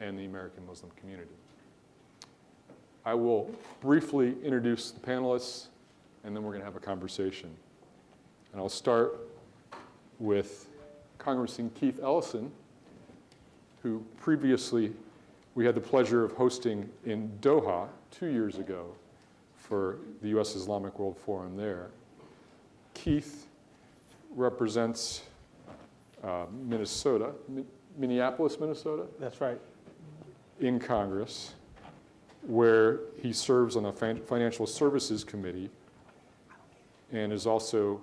and the American Muslim community. I will briefly introduce the panelists, and then we're going to have a conversation. And I'll start with Congressman Keith Ellison, who previously we had the pleasure of hosting in Doha 2 years ago for the U.S. Islamic World Forum there. Keith represents Minnesota, Minneapolis, Minnesota? That's right. In Congress, where he serves on the Financial Services Committee and is also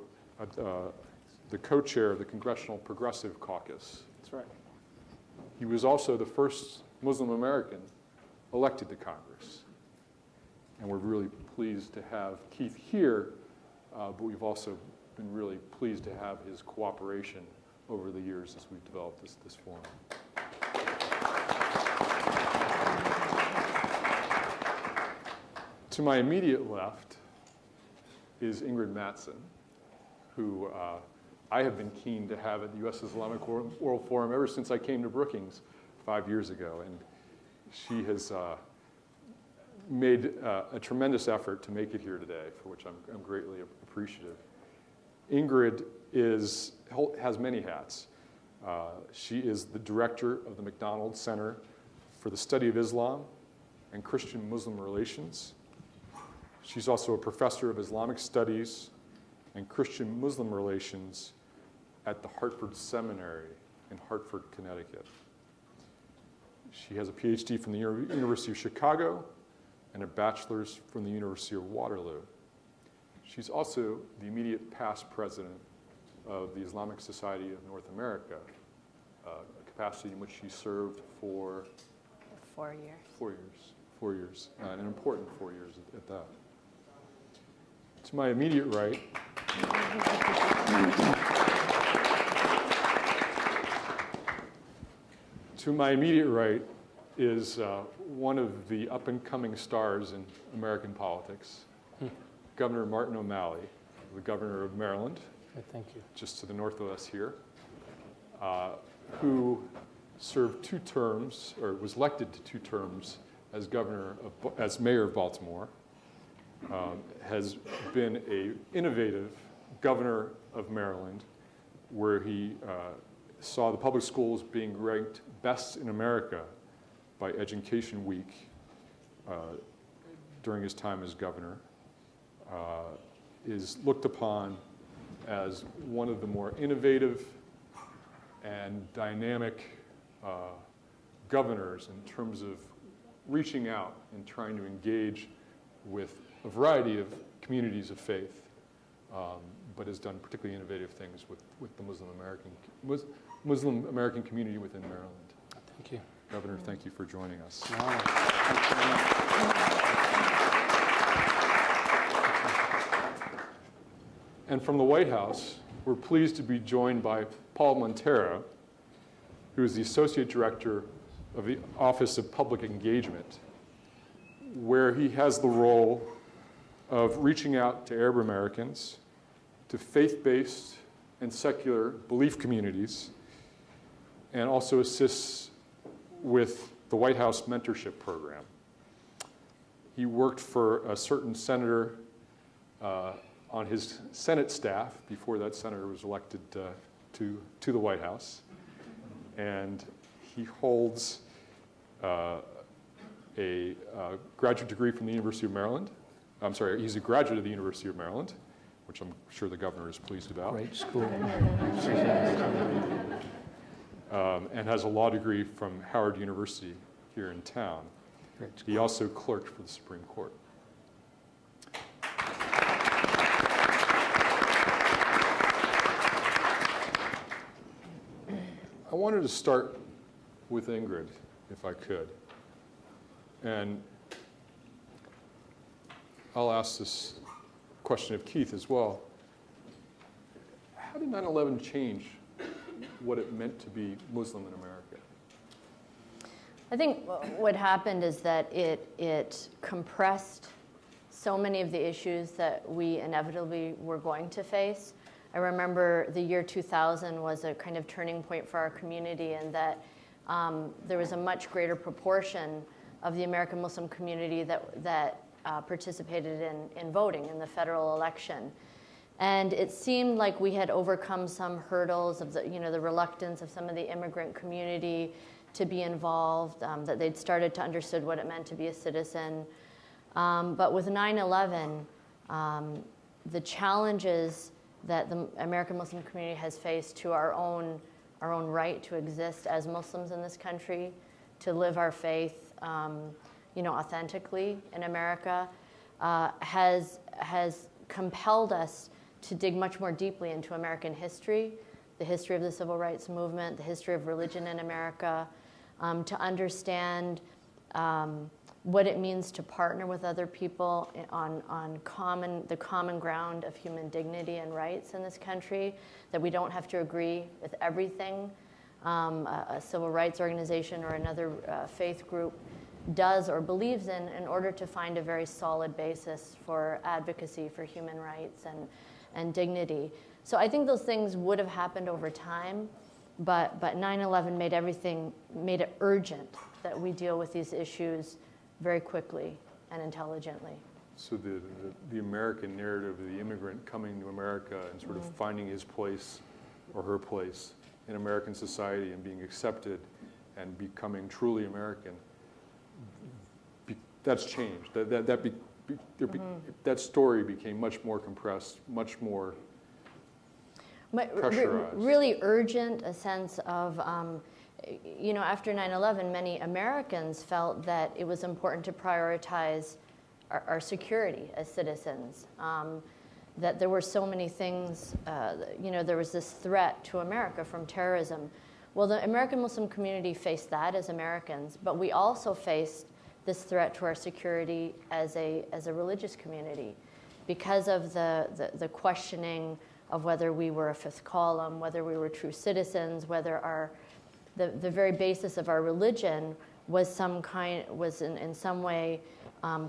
the co-chair of the Congressional Progressive Caucus. That's right. He was also the first Muslim American elected to Congress. And we're really pleased to have Keith here, but we've also been really pleased to have his cooperation over the years as we've developed this forum. To my immediate left is Ingrid Mattson, who I have been keen to have at the U.S. Islamic World Forum ever since I came to Brookings 5 years ago. And she has made a tremendous effort to make it here today, for which I'm greatly appreciative. Ingrid has many hats. She is the director of the McDonald Center for the Study of Islam and Christian-Muslim Relations. She's also a professor of Islamic Studies and Christian-Muslim Relations at the Hartford Seminary in Hartford, Connecticut. She has a PhD from the University of Chicago and a bachelor's from the University of Waterloo. She's also the immediate past president of the Islamic Society of North America, a capacity in which she served for 4 years. 4 years. 4 years, an important 4 years at that. To my immediate right, is one of the up-and-coming stars in American politics, Governor Martin O'Malley, the governor of Maryland. Thank you. Just to the north of us here, who served 2 terms, or was elected to 2 terms as mayor of Baltimore, has been an innovative governor of Maryland, where he saw the public schools being ranked best in America by Education Week during his time as governor, is looked upon as one of the more innovative and dynamic governors in terms of reaching out and trying to engage with a variety of communities of faith, but has done particularly innovative things with the Muslim American community within Maryland. Thank you. Governor, thank you for joining us. And from the White House, we're pleased to be joined by Paul Montero, who is the Associate Director of the Office of Public Engagement, where he has the role of reaching out to Arab Americans, to faith-based and secular belief communities, and also assists with the White House mentorship program. He worked for a certain senator on his Senate staff before that senator was elected to the White House. And he holds a graduate degree from the University of Maryland. I'm sorry, he's a graduate of the University of Maryland, which I'm sure the governor is pleased about. Great school. And has a law degree from Howard University here in town. He also clerked for the Supreme Court. I wanted to start with Ingrid, if I could. And I'll ask this question of Keith as well. How did 9/11 change what it meant to be Muslim in America? I think what happened is that it compressed so many of the issues that we inevitably were going to face. I remember the year 2000 was a kind of turning point for our community in that there was a much greater proportion of the American Muslim community that participated in voting in the federal election. And it seemed like we had overcome some hurdles of the reluctance of some of the immigrant community to be involved, that they'd started to understand what it meant to be a citizen. But with 9/11, the challenges that the American Muslim community has faced to our own right to exist as Muslims in this country, to live our faith, authentically in America, has compelled us to dig much more deeply into American history, the history of the civil rights movement, the history of religion in America, to understand what it means to partner with other people on the common ground of human dignity and rights in this country, that we don't have to agree with everything a civil rights organization or another faith group does or believes in order to find a very solid basis for advocacy for human rights and dignity. So I think those things would have happened over time, but 9/11 made it urgent that we deal with these issues very quickly and intelligently. So the American narrative of the immigrant coming to America and sort of finding his place or her place in American society and being accepted and becoming truly American, that's changed. That story became much more compressed, much more pressurized. Really urgent, a sense of, after 9/11, many Americans felt that it was important to prioritize our security as citizens, that there were so many things, there was this threat to America from terrorism. Well, the American Muslim community faced that as Americans, but we also faced this threat to our security as a religious community because of the questioning of whether we were a fifth column, whether we were true citizens, whether the very basis of our religion was in some way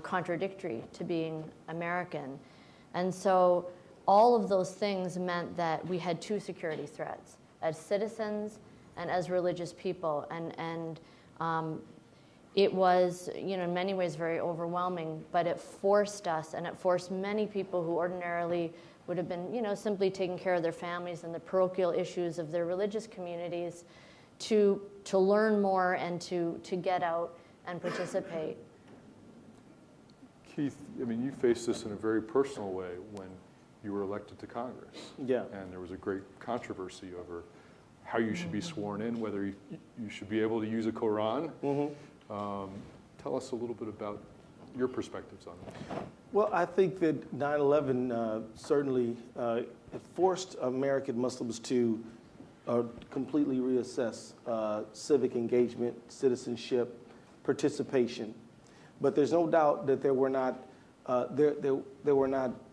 contradictory to being American. And so all of those things meant that we had two security threats, as citizens and as religious people. And it was, in many ways very overwhelming, but it forced us, and it forced many people who ordinarily would have been, simply taking care of their families and the parochial issues of their religious communities to learn more and to get out and participate. Keith, you faced this in a very personal way when you were elected to Congress. Yeah. And there was a great controversy over how you should be sworn in, whether you should be able to use a Quran. Tell us a little bit about your perspectives on this. Well, I think that 9/11 certainly forced American Muslims to completely reassess civic engagement, citizenship, participation. But there's no doubt that there were not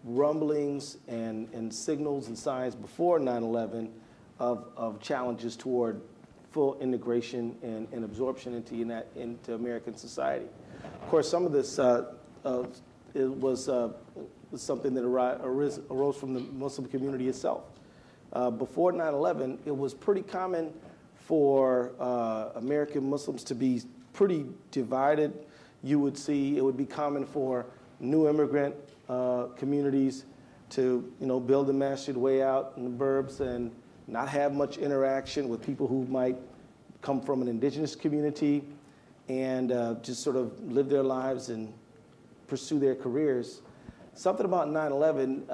rumblings and signals and signs before 9/11 of challenges toward full integration and absorption into American society. Of course, some of this was something that arose from the Muslim community itself. Before 9/11, it was pretty common for American Muslims to be pretty divided. You would see it would be common for new immigrant communities to, build a masjid way out in the burbs and not have much interaction with people who might come from an indigenous community and just sort of live their lives and pursue their careers. Something about 9/11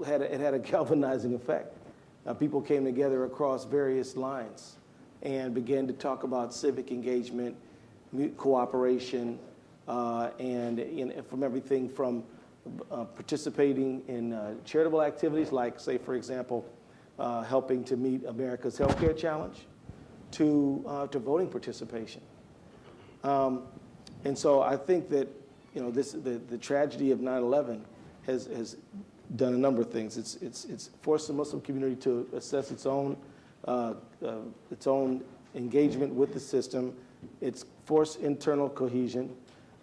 had a galvanizing effect. People came together across various lines and began to talk about civic engagement, cooperation, and from everything from participating in charitable activities like, say, for example, helping to meet America's healthcare challenge, to voting participation. And so I think that the tragedy of 9/11 has done a number of things. It's forced the Muslim community to assess its own engagement with the system. It's forced internal cohesion,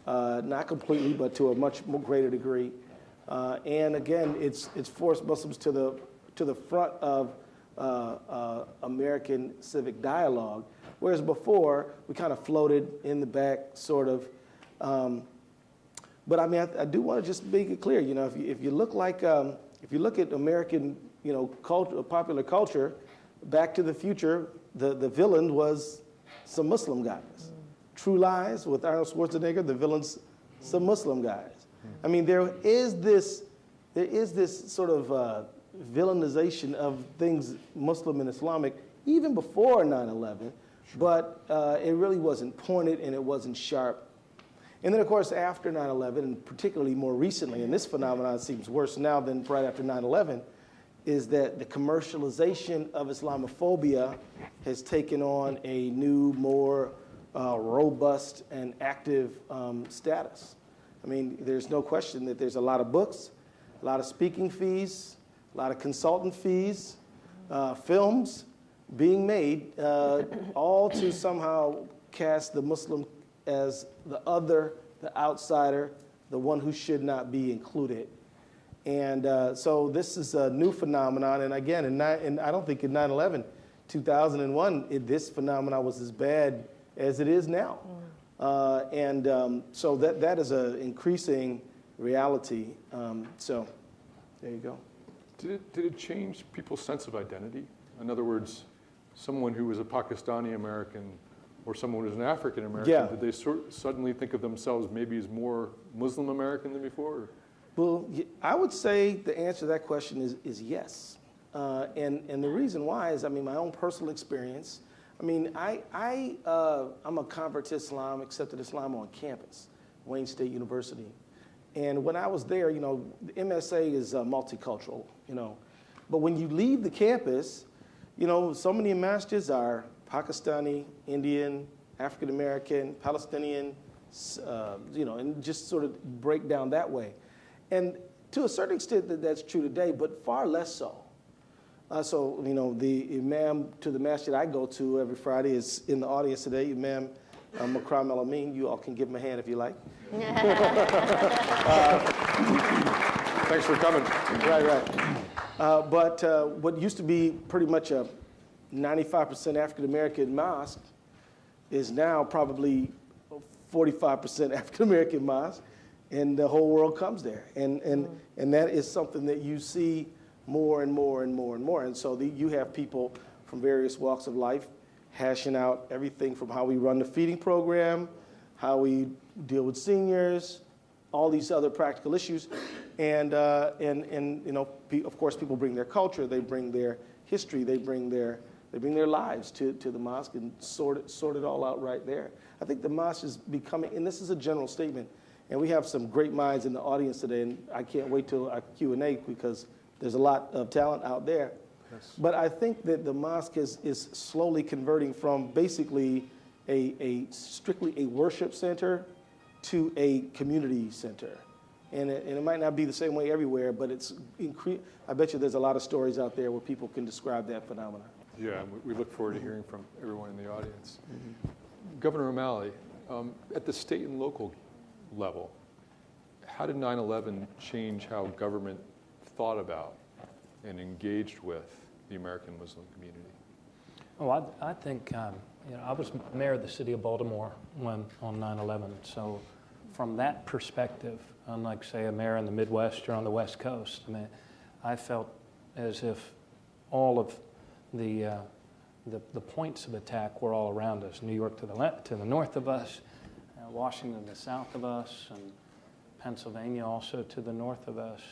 not completely, but to a much more greater degree. And again, it's forced Muslims to the front of American civic dialogue, Whereas before, we kind of floated in the back, sort of. But I mean, I do want to just make it clear, you know, if you look at American, you know, culture, popular culture, Back to the Future, the villain was some Muslim guys. True Lies with Arnold Schwarzenegger, the villain's some Muslim guys. I mean, there is this sort of villainization of things Muslim and Islamic even before 9/11, but it really wasn't pointed and it wasn't sharp. And then, of course, after 9/11, and particularly more recently, and this phenomenon seems worse now than right after 9/11, is that the commercialization of Islamophobia has taken on a new, more robust and active status. I mean, there's no question that there's a lot of books, a lot of speaking fees, a lot of consultant fees, films being made, all to somehow cast the Muslim as the other, the outsider, the one who should not be included. And so this is a new phenomenon. And again, and I don't think in 9/11, 2001, this phenomenon was as bad as it is now. So that is an increasing reality. So there you go. Did it change people's sense of identity? In other words, someone who was a Pakistani American or someone who was an African American, did they suddenly think of themselves maybe as more Muslim American than before? Well, I would say the answer to that question is yes. And the reason why is, I mean, my own personal experience. I mean, I'm a convert to Islam, accepted Islam on campus, Wayne State University. And when I was there, you know, the MSA is multicultural, you know. But when you leave the campus, you know, so many masjids are Pakistani, Indian, African American, Palestinian, you know, and just sort of break down that way. And to a certain extent that's true today, but far less so. So, you know, the imam to the masjid I go to every Friday is in the audience today, Imam Makram El-Amin. You all can give him a hand if you like. Thanks for coming. Right. But what used to be pretty much a 95% African-American mosque is now probably 45% African-American mosque, and the whole world comes there. And that is something that you see more and more and more and more. And so you have people from various walks of life hashing out everything from how we run the feeding program, how we deal with seniors, all these other practical issues. And you know, of course, people bring their culture, they bring their history, they bring their lives to the mosque and sort it all out right there. I think the mosque is becoming, and this is a general statement, and we have some great minds in the audience today, and I can't wait till our Q&A because there's a lot of talent out there. Yes. But I think that the mosque is slowly converting from basically a strictly a worship center to a community center. And it might not be the same way everywhere, but I bet you there's a lot of stories out there where people can describe that phenomenon. Yeah, we look forward to hearing from everyone in the audience. Governor O'Malley, at the state and local level, how did 9/11 change how government thought about and engaged with the American Muslim community? Oh, I think, you know, I was mayor of the city of Baltimore on 9/11. So from that perspective, unlike, say, a mayor in the Midwest or on the West Coast, I mean, I felt as if all of the points of attack were all around us. New York to the north of us, Washington to the south of us, and Pennsylvania also to the north of us.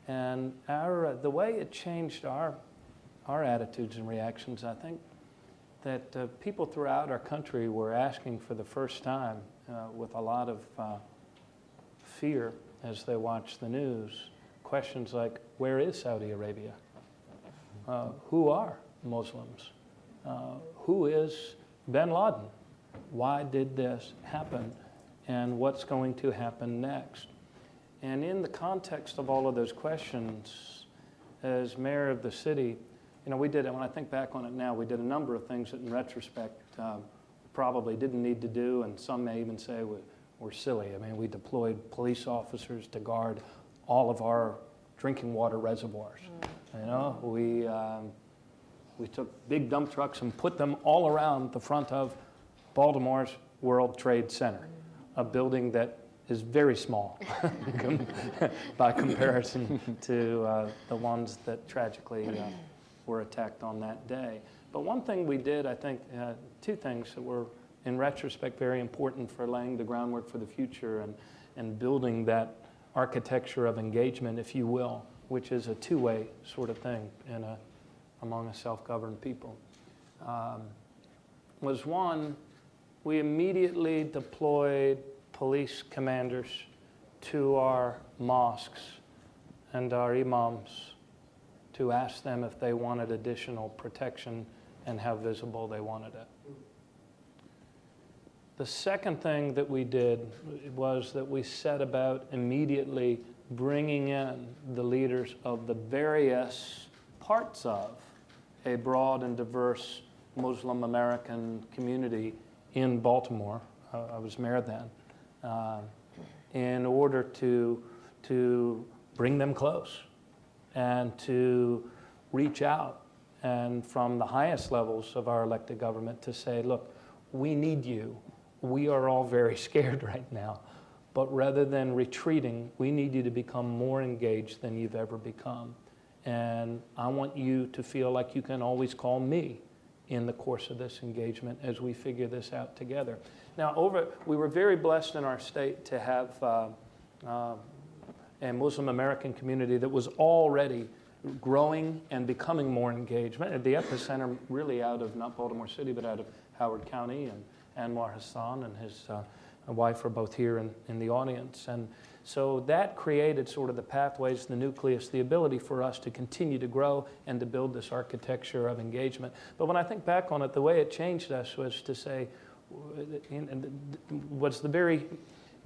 And the way it changed our attitudes and reactions, I think that people throughout our country were asking for the first time, with a lot of fear as they watched the news, questions like, where is Saudi Arabia? Who are Muslims? Who is bin Laden? Why did this happen? And what's going to happen next? And in the context of all of those questions, as mayor of the city, you know, we did, when I think back on it now, we did a number of things that in retrospect probably didn't need to do, and some may even say were silly. I mean, we deployed police officers to guard all of our drinking water reservoirs. You know, we We took big dump trucks and put them all around the front of Baltimore's World Trade Center, a building that is very small by comparison to the ones that tragically were attacked on that day. But one thing we did, I think, two things that were, in retrospect, very important for laying the groundwork for the future and building that architecture of engagement, if you will, which is a two-way sort of thing among a self-governed people, was one, we immediately deployed police commanders to our mosques and our imams to ask them if they wanted additional protection and how visible they wanted it. The second thing that we did was that we set about immediately bringing in the leaders of the various parts of a broad and diverse Muslim American community in Baltimore. I was mayor then. In order to bring them close and to reach out and from the highest levels of our elected government to say, look, we need you. We are all very scared right now. But rather than retreating, we need you to become more engaged than you've ever become. And I want you to feel like you can always call me in the course of this engagement as we figure this out together. Now, we were very blessed in our state to have a Muslim American community that was already growing and becoming more engaged. At the epicenter really out of not Baltimore City, but out of Howard County, and Anwar Hassan and his wife are both here in the audience. And so that created sort of the pathways, the nucleus, the ability for us to continue to grow and to build this architecture of engagement. But when I think back on it, the way it changed us was to say, was the very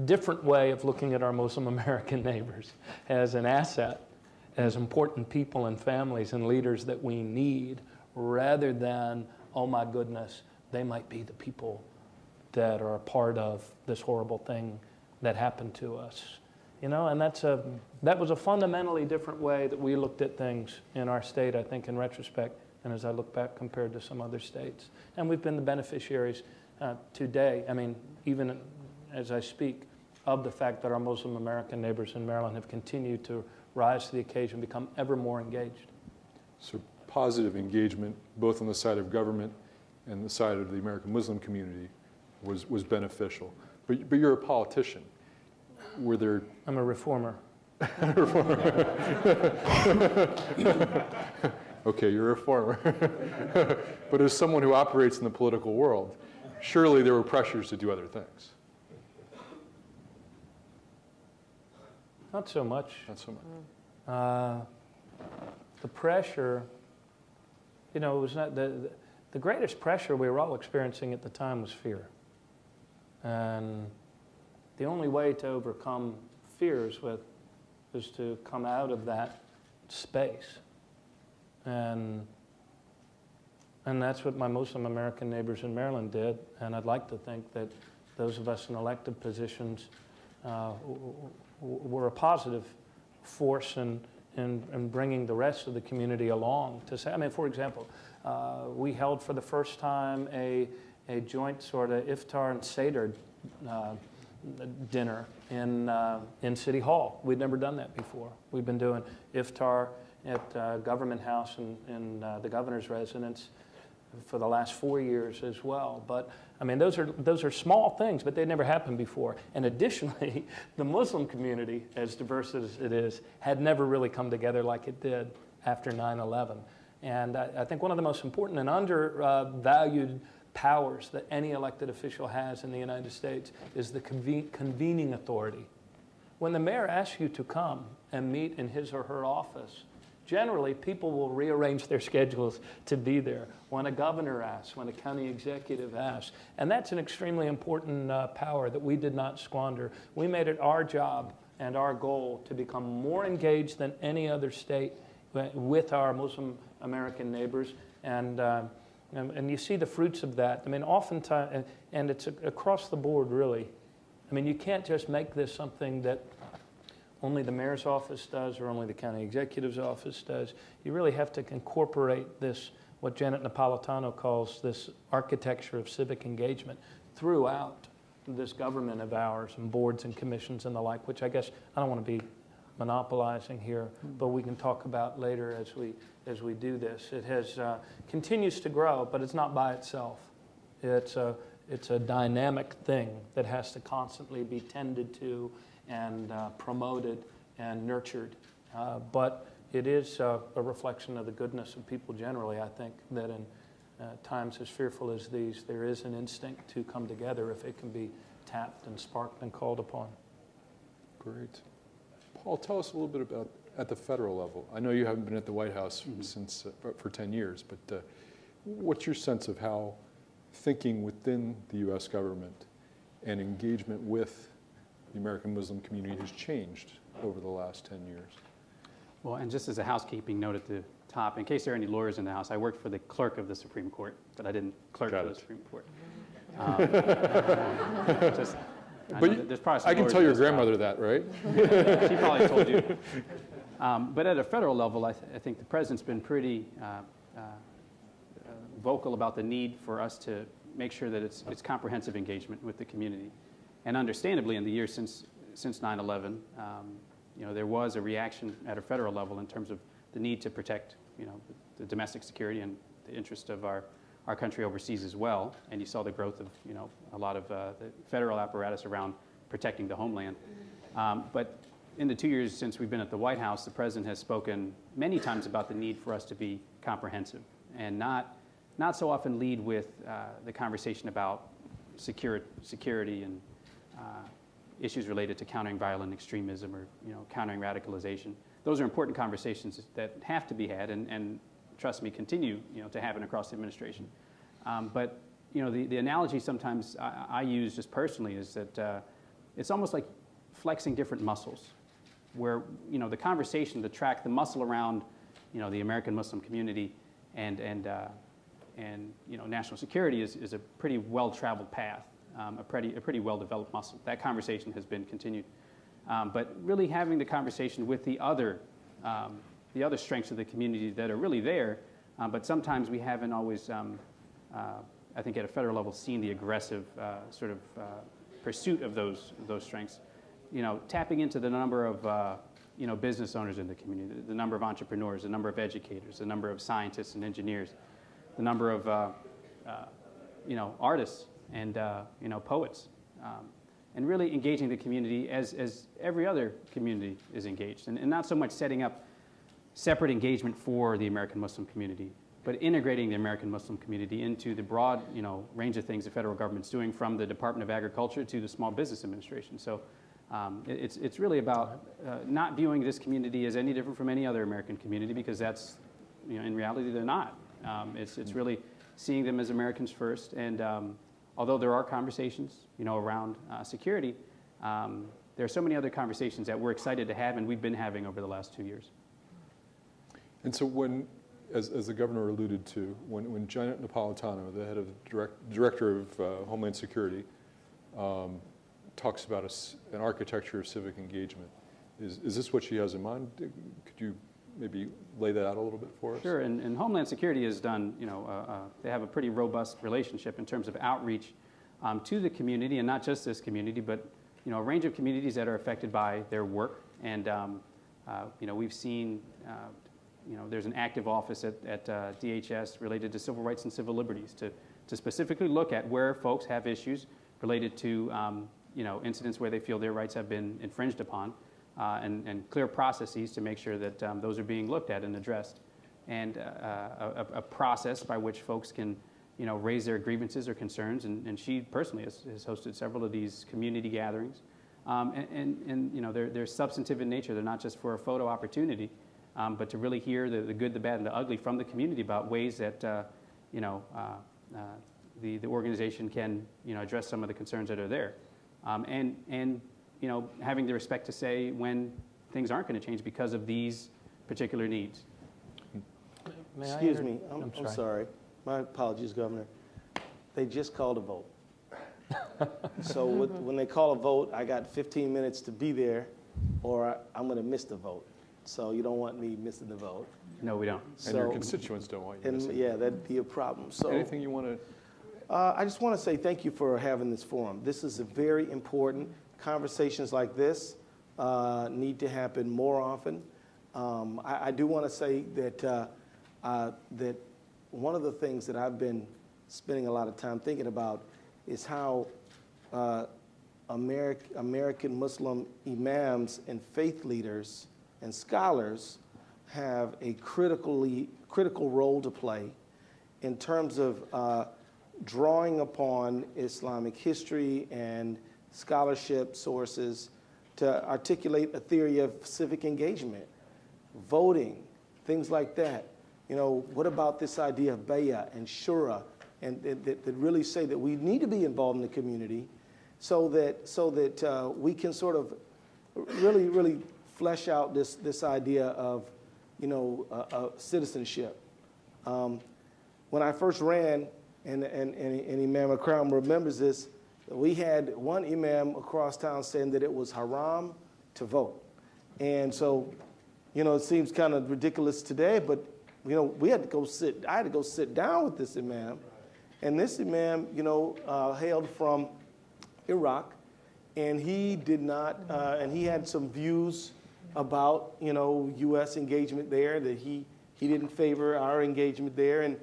different way of looking at our Muslim American neighbors as an asset, as important people and families and leaders that we need, rather than, oh my goodness, they might be the people that are a part of this horrible thing that happened to us. You know, and that was a fundamentally different way that we looked at things in our state, I think, in retrospect, and as I look back compared to some other states. And we've been the beneficiaries today, I mean, even as I speak, of the fact that our Muslim American neighbors in Maryland have continued to rise to the occasion, become ever more engaged. So positive engagement, both on the side of government and the side of the American Muslim community, was beneficial. But you're a politician. Were there... I'm a reformer. Okay, you're a reformer. But as someone who operates in the political world, surely there were pressures to do other things. Not so much. Not so much. The pressure, you know, it was not the greatest pressure we were all experiencing at the time was fear. And the only way to overcome fears is to come out of that space. And that's what my Muslim American neighbors in Maryland did. And I'd like to think that those of us in elected positions were a positive force in bringing the rest of the community along to say, I mean, for example, we held for the first time a joint sort of iftar and seder dinner in City Hall. We'd never done that before. We've been doing iftar at Government House in the governor's residence for the last 4 years as well. But I mean, those are small things, but they'd never happened before. And additionally, the Muslim community, as diverse as it is, had never really come together like it did after 9/11. And I think one of the most important and undervalued powers that any elected official has in the United States is the convening authority. When the mayor asks you to come and meet in his or her office, generally people will rearrange their schedules to be there. When a governor asks, when a county executive asks, and that's an extremely important power that we did not squander. We made it our job and our goal to become more engaged than any other state with our Muslim American neighbors, and you see the fruits of that. I mean, oftentimes, and it's across the board, really. I mean, you can't just make this something that only the mayor's office does or only the county executive's office does. You really have to incorporate this what Janet Napolitano calls this architecture of civic engagement throughout this government of ours and boards and commissions and the like, which I guess I don't want to be monopolizing here, but we can talk about later as we do this. It has continues to grow, but it's not by itself. It's a dynamic thing that has to constantly be tended to and promoted and nurtured. But it is a reflection of the goodness of people generally. I think that in times as fearful as these, there is an instinct to come together if it can be tapped and sparked and called upon. Great. Paul, tell us a little bit about at the federal level. I know you haven't been at the White House since for 10 years, but what's your sense of how thinking within the U.S. government and engagement with the American Muslim community has changed over the last 10 years? Well, and just as a housekeeping note at the top, in case there are any lawyers in the House, I worked for the clerk of the Supreme Court, but I didn't clerk for the Supreme Court. I can tell your grandmother that, right? She probably told you. But at a federal level, I think the president's been pretty vocal about the need for us to make sure that it's comprehensive engagement with the community. And understandably, in the years since 9/11, there was a reaction at a federal level in terms of the need to protect, the domestic security and the interest of our country overseas as well. And you saw the growth of, a lot of the federal apparatus around protecting the homeland. But in the 2 years since we've been at the White House, the president has spoken many times about the need for us to be comprehensive and not so often lead with the conversation about security and issues related to countering violent extremism or countering radicalization. Those are important conversations that have to be had and trust me, continue to happen across the administration. But the analogy sometimes I use just personally is that it's almost like flexing different muscles, where the conversation, the muscle around the American Muslim community and national security is a pretty well-traveled path, a pretty well-developed muscle. That conversation has been continued, but really having the conversation with the other strengths of the community that are really there, but sometimes we haven't always, I think, at a federal level, seen the aggressive sort of pursuit of those strengths. Tapping into the number of business owners in the community, the number of entrepreneurs, the number of educators, the number of scientists and engineers, the number of artists and poets, and really engaging the community as every other community is engaged, and not so much setting up separate engagement for the American Muslim community, but integrating the American Muslim community into the broad range of things the federal government's doing, from the Department of Agriculture to the Small Business Administration. So it's really about not viewing this community as any different from any other American community, because that's, in reality, they're not. It's really seeing them as Americans first, and although there are conversations, around security, there are so many other conversations that we're excited to have, and we've been having over the last 2 years. And so when, as the governor alluded to, when Janet Napolitano, the head of director of Homeland Security, talks about an architecture of civic engagement, is this what she has in mind? Could you maybe lay that out a little bit for us? Sure, and Homeland Security has done, they have a pretty robust relationship in terms of outreach to the community, and not just this community, but a range of communities that are affected by their work. And we've seen, there's an active office at DHS related to civil rights and civil liberties to specifically look at where folks have issues related to incidents where they feel their rights have been infringed upon. And clear processes to make sure that those are being looked at and addressed, and a process by which folks can, raise their grievances or concerns. And she personally has hosted several of these community gatherings, and they're substantive in nature. They're not just for a photo opportunity, but to really hear the good, the bad, and the ugly from the community about ways that the organization can address some of the concerns that are there, and having the respect to say when things aren't going to change because of these particular needs. Excuse me, I'm sorry. My apologies, Governor. They just called a vote. So when they call a vote, I got 15 minutes to be there, or I'm going to miss the vote. So you don't want me missing the vote. No, we don't. And your So- constituents don't want you And missing. yeah, that'd be a problem. So Anything you want to? I just want to say thank you for having this forum. This is a very important. Conversations like this need to happen more often. I do want to say that that one of the things that I've been spending a lot of time thinking about is how American Muslim imams and faith leaders and scholars have a critical role to play in terms of drawing upon Islamic history and scholarship sources to articulate a theory of civic engagement, voting, things like that. You know, what about this idea of bay'ah and shura, and that really say that we need to be involved in the community so that we can sort of really flesh out this idea of, you know, citizenship. When I first ran, and Imam Akram remembers this, we had one imam across town saying that it was haram to vote. And so, you know, it seems kind of ridiculous today, but, you know, I had to go sit down with this imam. And this imam, you know, hailed from Iraq, and he did not, and he had some views about, you know, U.S. engagement there, that he didn't favor our engagement there. And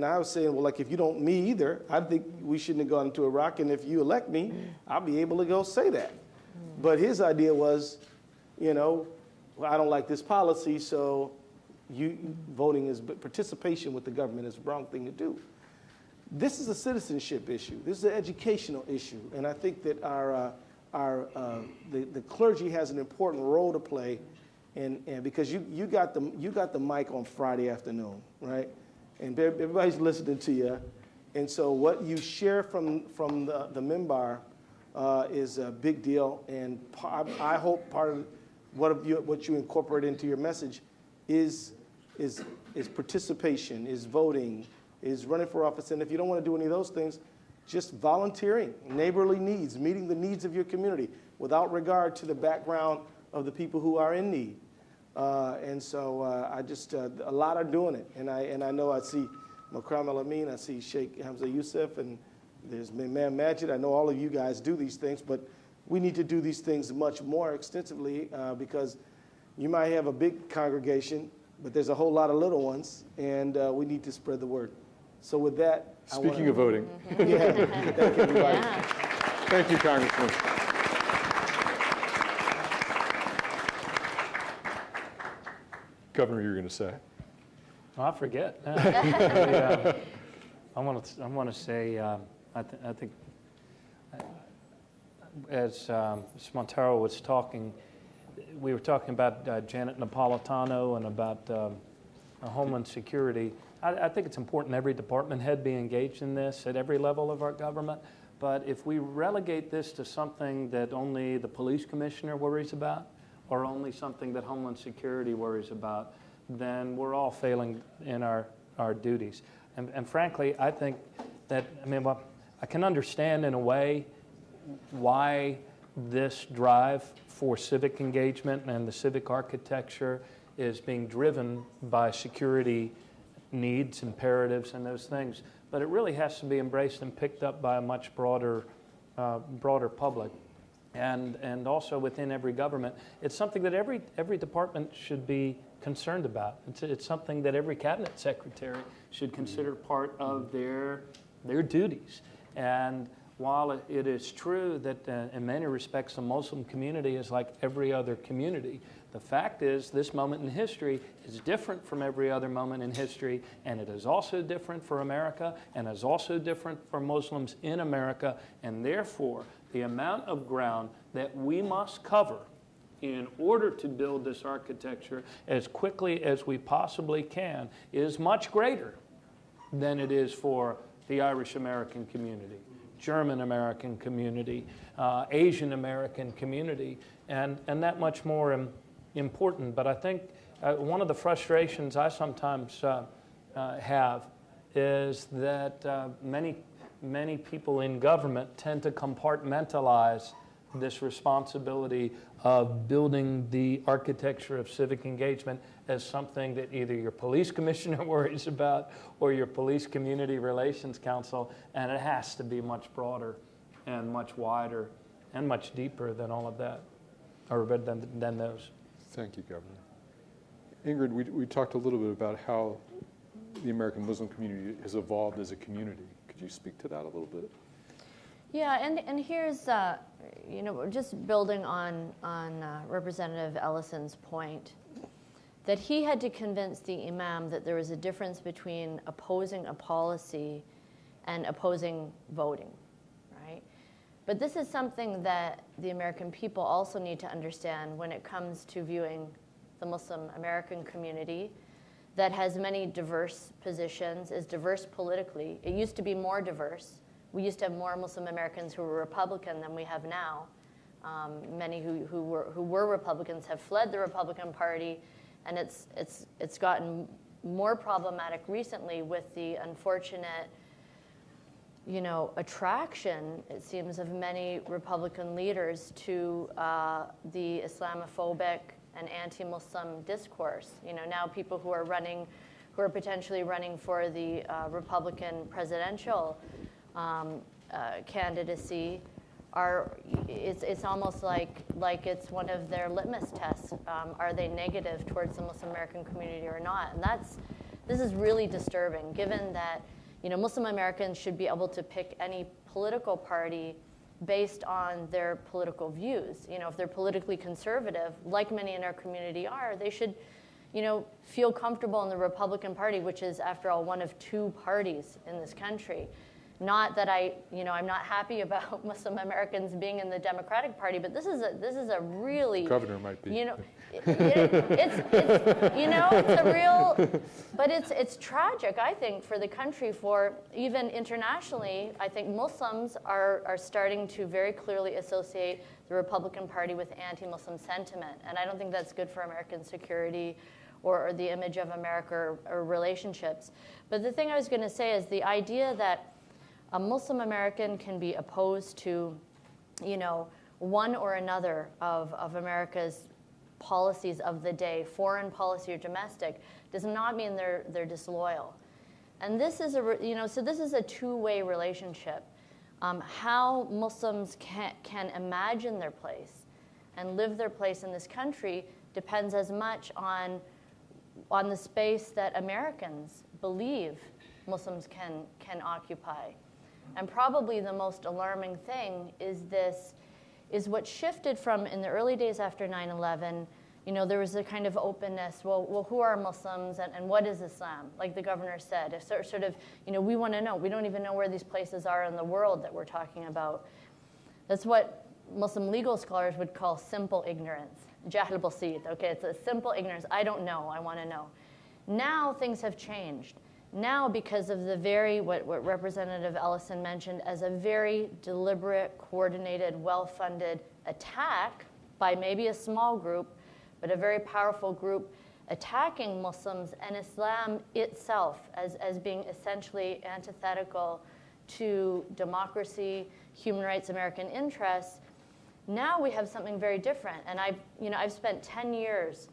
I was saying, well, like, if you don't, me either, I think we shouldn't have gone to Iraq, and if you elect me, I'll be able to go say that. But his idea was, you know, well, I don't like this policy, so participation with the government is the wrong thing to do. This is a citizenship issue. This is an educational issue, and I think that the clergy has an important role to play, and because you got the mic on Friday afternoon, right? And everybody's listening to you, and so what you share from the minbar is a big deal. And I hope part of what you incorporate into your message is participation, is voting, is running for office. And if you don't want to do any of those things, just volunteering, neighborly needs, meeting the needs of your community without regard to the background of the people who are in need. And so I just, a lot are doing it. And I know I see Makram El-Amin, I see Sheikh Hamza Youssef, and there's Imam Majid. I know all of you guys do these things, but we need to do these things much more extensively because you might have a big congregation, but there's a whole lot of little ones, and we need to spread the word. So with that, Speaking of voting. yeah, thank you, everybody. Yeah. Thank you, Congressman. Governor, you're going to say? Oh, I forget. I want to say, I think, as Montero was talking, we were talking about Janet Napolitano and about Homeland Security. I think it's important every department head be engaged in this at every level of our government. But if we relegate this to something that only the police commissioner worries about, or only something that Homeland Security worries about, then we're all failing in our duties. And frankly, I think that, well, I can understand in a way why this drive for civic engagement and the civic architecture is being driven by security needs, imperatives, and those things. But it really has to be embraced and picked up by a much broader public. And also within every government. It's something that every department should be concerned about. It's something that every cabinet secretary should consider part of their duties. And while it is true that in many respects the Muslim community is like every other community, the fact is this moment in history is different from every other moment in history, and it is also different for America, and is also different for Muslims in America, and therefore the amount of ground that we must cover in order to build this architecture as quickly as we possibly can is much greater than it is for the Irish American community, German American community, Asian American community, and that much more important. But I think one of the frustrations I sometimes have is that many people in government tend to compartmentalize this responsibility of building the architecture of civic engagement as something that either your police commissioner worries about or your police community relations council, and it has to be much broader and much wider and much deeper than all of that, or than those. Thank you, Governor. Ingrid, we talked a little bit about how the American Muslim community has evolved as a community. Could you speak to that a little bit? Yeah, and here's, just building on Representative Ellison's point, that he had to convince the imam that there was a difference between opposing a policy and opposing voting, right? But this is something that the American people also need to understand when it comes to viewing the Muslim American community that has many diverse positions, is diverse politically. It used to be more diverse. We used to have more Muslim Americans who were Republican than we have now. Many who were Republicans have fled the Republican Party, and it's gotten more problematic recently with the unfortunate, attraction, it seems, of many Republican leaders to the Islamophobic and anti-Muslim discourse. Now people who are potentially running for the Republican presidential candidacy it's almost like it's one of their litmus tests. Are they negative towards the Muslim American community or not? And this is really disturbing, given that Muslim Americans should be able to pick any political party based on their political views. If they're politically conservative, like many in our community are, they should feel comfortable in the Republican Party, which is, after all, one of two parties in this country. Not that I'm not happy about Muslim Americans being in the Democratic Party, but this is a really Governor might be. It's a real, but it's tragic, I think, for the country. For even internationally, I think Muslims are starting to very clearly associate the Republican Party with anti-Muslim sentiment, and I don't think that's good for American security or the image of America or relationships. But the thing I was going to say is the idea that a Muslim American can be opposed to, one or another of America's policies of the day, foreign policy or domestic, does not mean they're disloyal. And this is this is a two-way relationship. How Muslims can imagine their place and live their place in this country depends as much on the space that Americans believe Muslims can occupy. And probably the most alarming thing is what shifted from, in the early days after 9/11, there was a kind of openness. Well, who are Muslims and what is Islam? Like the governor said, it's sort of, we want to know. We don't even know where these places are in the world that we're talking about. That's what Muslim legal scholars would call simple ignorance. Jahl basit. Okay, it's a simple ignorance. I don't know. I want to know. Now things have changed. Now, because of what Representative Ellison mentioned as a very deliberate, coordinated, well-funded attack by maybe a small group, but a very powerful group attacking Muslims and Islam itself as being essentially antithetical to democracy, human rights, American interests, now we have something very different. And I've spent 10 years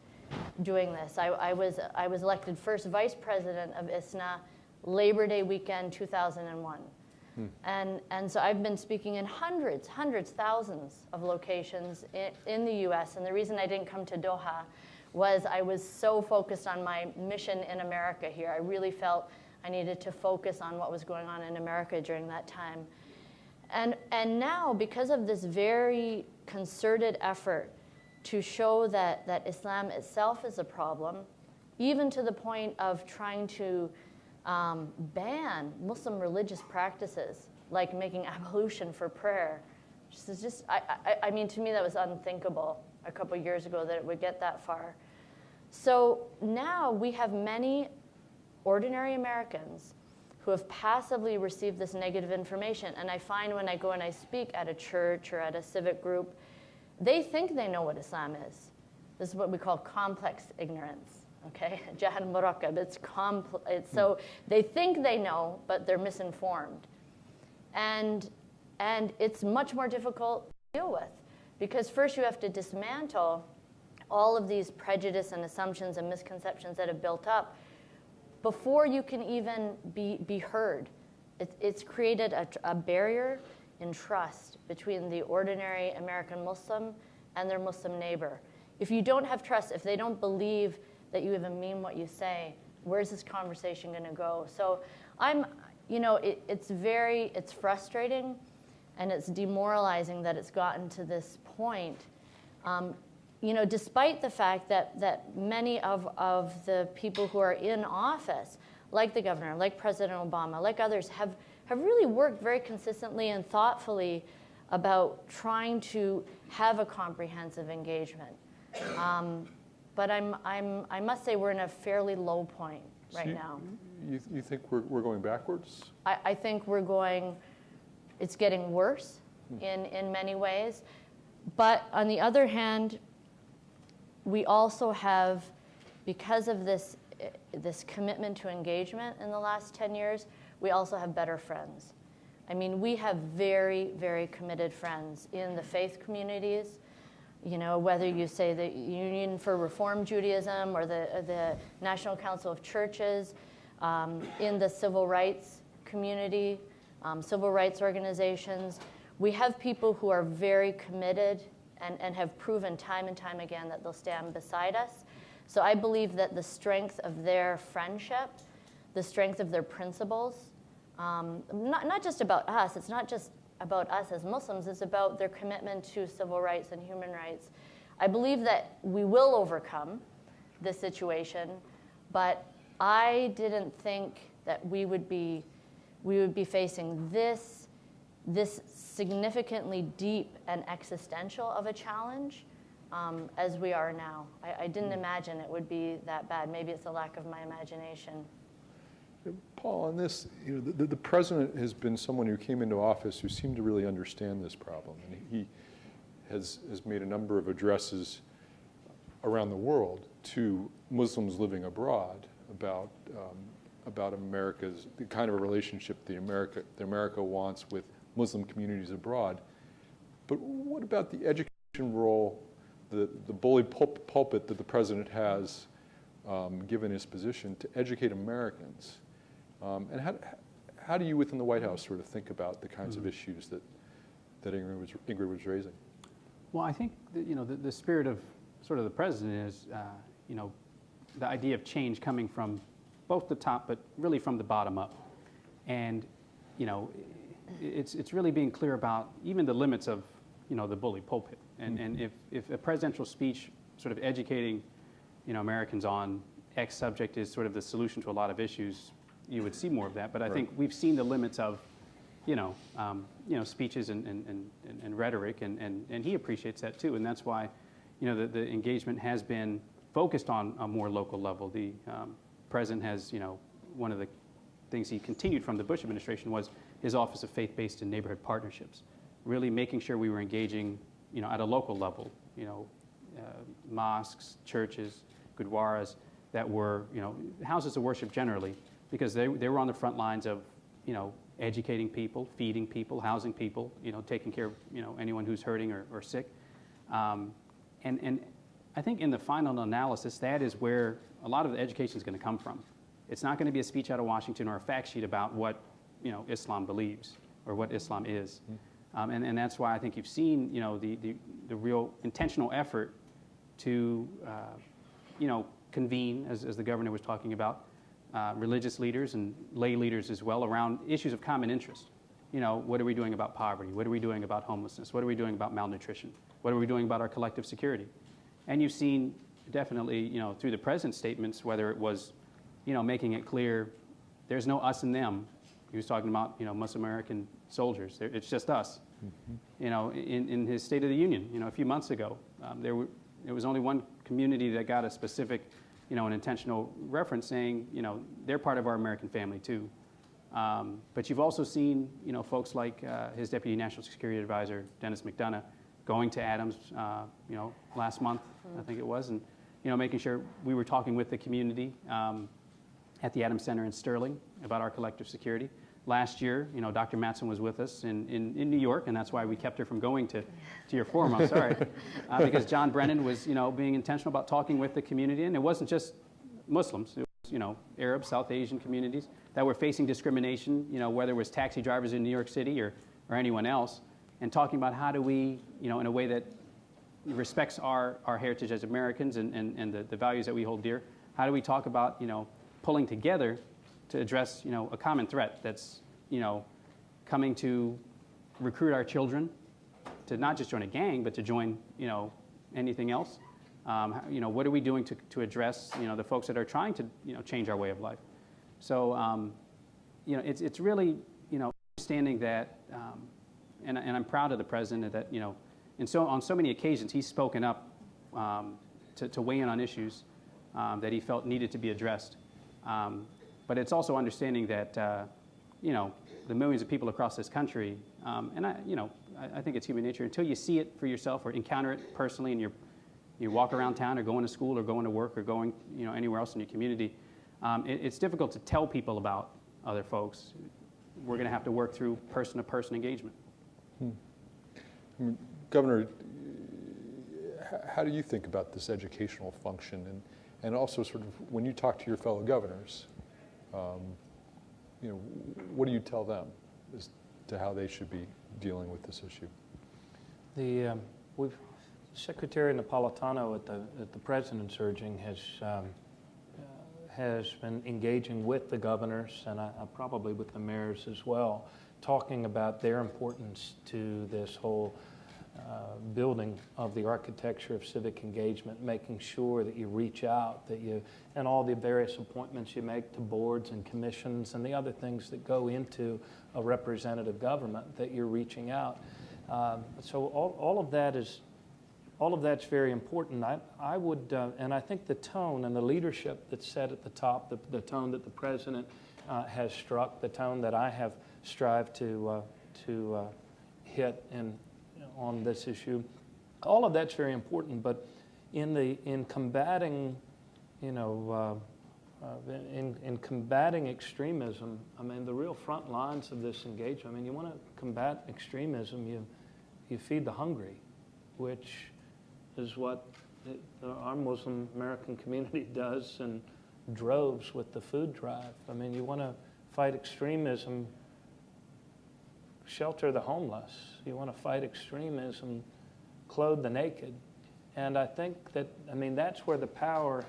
doing this. I was elected first vice president of ISNA Labor Day weekend 2001. And so I've been speaking in hundreds, thousands of locations in the U.S. And the reason I didn't come to Doha was I was so focused on my mission in America here. I really felt I needed to focus on what was going on in America during that time. And now, because of this very concerted effort to show that Islam itself is a problem, even to the point of trying to ban Muslim religious practices, like making ablution for prayer. I mean, to me, that was unthinkable a couple years ago that it would get that far. So now we have many ordinary Americans who have passively received this negative information. And I find when I go and I speak at a church or at a civic group, they think they know what Islam is. This is what we call complex ignorance, okay? Jahl murakkab, it's so they think they know, but they're misinformed. And it's much more difficult to deal with. Because first you have to dismantle all of these prejudice and assumptions and misconceptions that have built up before you can even be heard. It's created a barrier in trust between the ordinary American Muslim and their Muslim neighbor. If you don't have trust, if they don't believe that you even mean what you say, where's this conversation going to go? So it's frustrating and it's demoralizing that it's gotten to this point. Despite the fact that many of the people who are in office, like the governor, like President Obama, like others, have really worked very consistently and thoughtfully about trying to have a comprehensive engagement. But I must say we're in a fairly low point right now. You think we're going backwards? I think it's getting worse in many ways. But on the other hand, we also have, because of this commitment to engagement in the last 10 years, we also have better friends. I mean, we have very, very committed friends in the faith communities. Whether you say the Union for Reform Judaism or the National Council of Churches, in the civil rights community, civil rights organizations, we have people who are very committed and have proven time and time again that they'll stand beside us. So I believe that the strength of their friendship, the strength of their principles, not just about us, it's not just about us as Muslims, it's about their commitment to civil rights and human rights. I believe that we will overcome this situation, but I didn't think that we would be facing this significantly deep and existential of a challenge as we are now. I didn't imagine it would be that bad. Maybe it's a lack of my imagination. Paul, on this, the president has been someone who came into office who seemed to really understand this problem, and he has made a number of addresses around the world to Muslims living abroad about the kind of a relationship that America wants with Muslim communities abroad. But what about the education role, the bully pulpit that the president has, given his position, to educate Americans? And how do you within the White House sort of think about the kinds of issues that Ingrid was raising? Well, I think that, the spirit of sort of the president is the idea of change coming from both the top, but really from the bottom up. And it's really being clear about even the limits of the bully pulpit. And if a presidential speech sort of educating Americans on X subject is sort of the solution to a lot of issues, you would see more of that. But I think we've seen the limits of speeches and rhetoric, and he appreciates that too. And that's why the engagement has been focused on a more local level. The president has, one of the things he continued from the Bush administration was his Office of Faith-Based and Neighborhood Partnerships, really making sure we were engaging, at a local level, mosques, churches, gurdwaras that were, houses of worship generally, because they were on the front lines of, educating people, feeding people, housing people, taking care of, anyone who's hurting or sick. And I think in the final analysis, that is where a lot of the education is going to come from. It's not going to be a speech out of Washington or a fact sheet about what, Islam believes or what Islam is. And that's why I think you've seen, the real intentional effort to, convene, as the governor was talking about, religious leaders and lay leaders as well around issues of common interest. What are we doing about poverty? What are we doing about homelessness? What are we doing about malnutrition? What are we doing about our collective security? And you've seen definitely, through the president's statements, whether it was, making it clear there's no us and them. He was talking about, Muslim American soldiers. It's just us. Mm-hmm. In his State of the Union, a few months ago, there was only one community that got a specific, an intentional reference saying, they're part of our American family too. But you've also seen, folks like his Deputy National Security Advisor, Dennis McDonough, going to Adams, last month, I think it was, and, making sure we were talking with the community at the Adams Center in Sterling about our collective security. last year, Dr. Mattson was with us in New York, and that's why we kept her from going to your forum. I'm sorry, because John Brennan was, being intentional about talking with the community, and it wasn't just Muslims. It was, Arab, South Asian communities that were facing discrimination, whether it was taxi drivers in New York City or anyone else, and talking about how do we, in a way that respects our heritage as Americans and the values that we hold dear, how do we talk about, pulling together to address, a common threat that's, coming to recruit our children to not just join a gang, but to join, anything else. What are we doing to address, the folks that are trying to, change our way of life? So, it's really, understanding that, and I'm proud of the president that, on so many occasions he's spoken up to weigh in on issues that he felt needed to be addressed. But it's also understanding that, the millions of people across this country, and I think it's human nature, until you see it for yourself or encounter it personally and you walk around town or going to school or going to work or going, anywhere else in your community, it's difficult to tell people about other folks. We're going to have to work through person-to-person engagement. Governor, how do you think about this educational function, and also sort of when you talk to your fellow governors, what do you tell them as to how they should be dealing with this issue? Secretary Napolitano at the president's urging has been engaging with the governors and probably with the mayors as well, talking about their importance to this whole building of the architecture of civic engagement, making sure that you reach out, and all the various appointments you make to boards and commissions and the other things that go into a representative government, that you're reaching out. So all of that's very important. I would, and I think the tone and the leadership that's set at the top, the tone that the president has struck, the tone that I have strived to hit on this issue, all of that's very important. But in combating, in combating extremism, I mean, the real front lines of this engagement. I mean, you want to combat extremism, you feed the hungry, which is what our Muslim American community does in droves with the food drive. I mean, you want to fight extremism, shelter the homeless. You want to fight extremism, clothe the naked. And I think that, I mean, that's where that power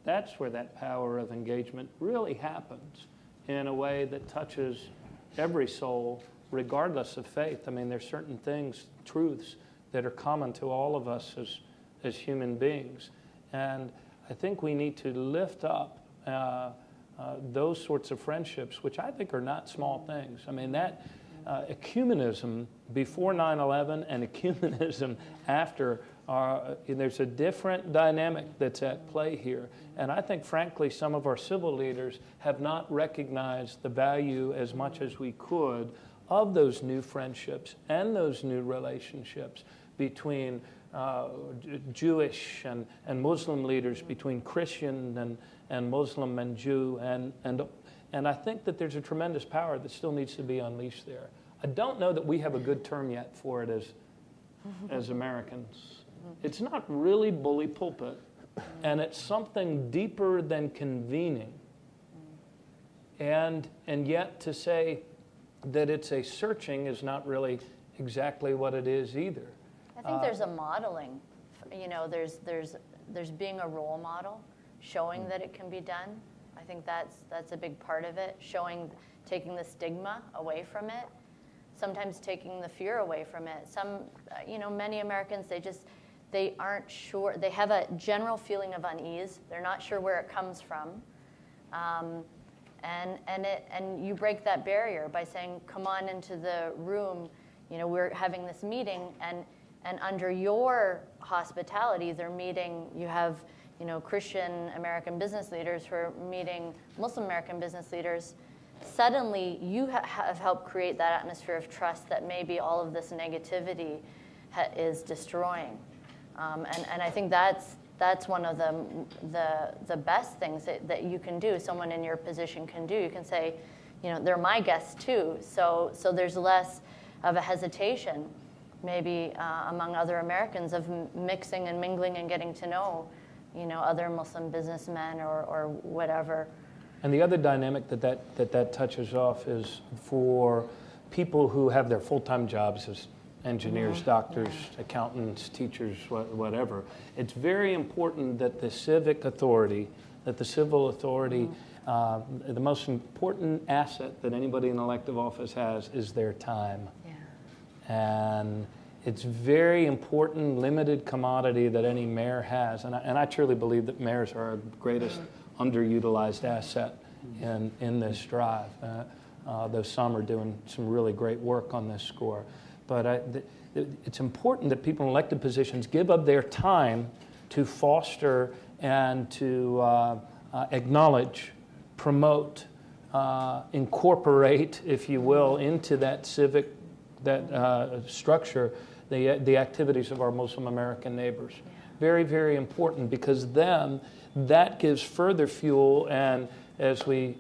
of engagement really happens in a way that touches every soul, regardless of faith. I mean, there's certain things, truths, that are common to all of us as human beings. And I think we need to lift up those sorts of friendships, which I think are not small things. I mean, that ecumenism before 9/11 and ecumenism after, there's a different dynamic that's at play here. And I think, frankly, some of our civil leaders have not recognized the value as much as we could of those new friendships and those new relationships between Jewish and Muslim leaders, between Christian and Muslim and Jew, and I think that there's a tremendous power that still needs to be unleashed there. I don't know that we have a good term yet for it as Americans. It's not really bully pulpit, and it's something deeper than convening. And yet to say that it's a searching is not really exactly what it is either. I think there's a modeling. There's being a role model, showing that it can be done. I think that's a big part of it, taking the stigma away from it, sometimes taking the fear away from it. Many Americans, they aren't sure. They have a general feeling of unease. They're not sure where it comes from. And you break that barrier by saying, come on into the room, we're having this meeting, and under your hospitality, you have Christian American business leaders who are meeting Muslim American business leaders. Suddenly, you have helped create that atmosphere of trust that maybe all of this negativity is destroying. And I think that's one of the best things that you can do, someone in your position can do. You can say, they're my guests too. So there's less of a hesitation, maybe among other Americans, of mixing and mingling and getting to know, other Muslim businessmen or whatever. And the other dynamic that touches off is for people who have their full-time jobs as engineers, doctors, accountants, teachers, whatever. It's very important that the civic authority, that the civil authority, the most important asset that anybody in elective office has is their time. Yeah. And it's very important, limited commodity that any mayor has. And I truly believe that mayors are our greatest underutilized asset in this drive. Though some are doing some really great work on this score. But it's important that people in elected positions give up their time to foster and to acknowledge, promote, incorporate, if you will, into that civic structure, the activities of our Muslim American neighbors. Very, very important, because then that gives further fuel and, as we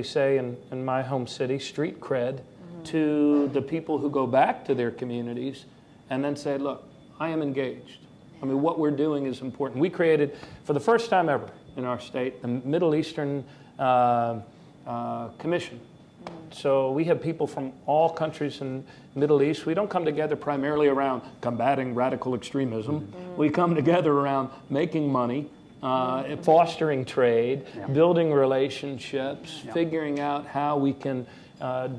say in my home city, street cred to the people who go back to their communities and then say, look, I am engaged. I mean, what we're doing is important. We created, for the first time ever in our state, the Middle Eastern Commission. So we have people from all countries in the Middle East. We don't come together primarily around combating radical extremism. We come together around making money, fostering trade, building relationships, figuring out how we can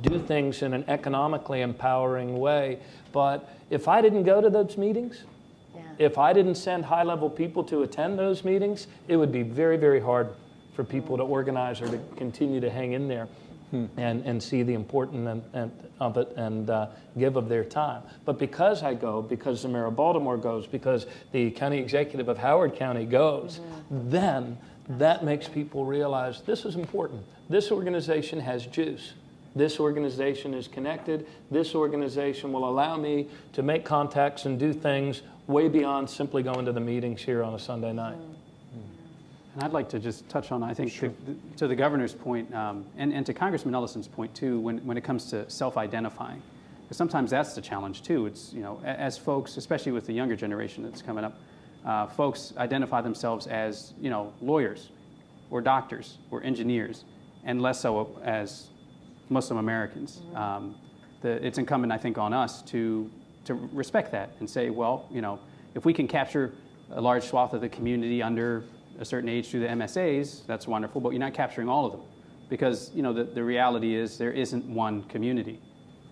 do things in an economically empowering way. But if I didn't go to those meetings, if I didn't send high-level people to attend those meetings, it would be very, very hard for people to organize or to continue to hang in there and see the importance of it and give of their time. But because I go, because the mayor of Baltimore goes, because the county executive of Howard County goes, then that makes people realize this is important. This organization has juice. This organization is connected. This organization will allow me to make contacts and do things way beyond simply going to the meetings here on a Sunday night. And I'd like to just touch on, I think, to the governor's point, and to Congressman Ellison's point, too, when it comes to self-identifying. Because sometimes that's the challenge, too. It's, as folks, especially with the younger generation that's coming up, folks identify themselves as, lawyers or doctors or engineers, and less so as Muslim Americans. It's incumbent, I think, on us to respect that and say, well, if we can capture a large swath of the community under a certain age through the MSAs, that's wonderful, but you're not capturing all of them. Because, the reality is there isn't one community.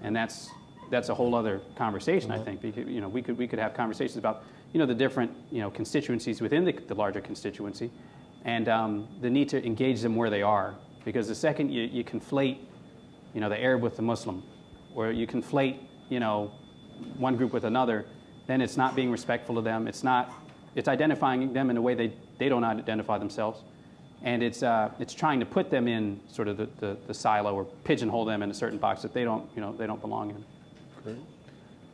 And that's a whole other conversation, I think. Because, we could have conversations about, the different, constituencies within the larger constituency and the need to engage them where they are. Because the second you conflate, the Arab with the Muslim, or you conflate, one group with another, then it's not being respectful of them. It's identifying them in a way they don't identify themselves. And it's trying to put them in sort of the silo or pigeonhole them in a certain box that they don't belong in. Great.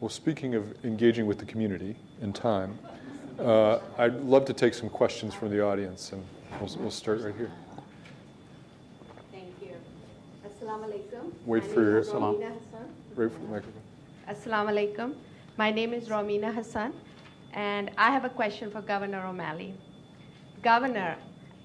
Well, speaking of engaging with the community in time, I'd love to take some questions from the audience, and we'll start right here. Thank you. Assalamu alaikum. Wait for your salam. Wait for the microphone. Assalamu alaikum. My name is Romina Hassan, and I have a question for Governor O'Malley. Governor,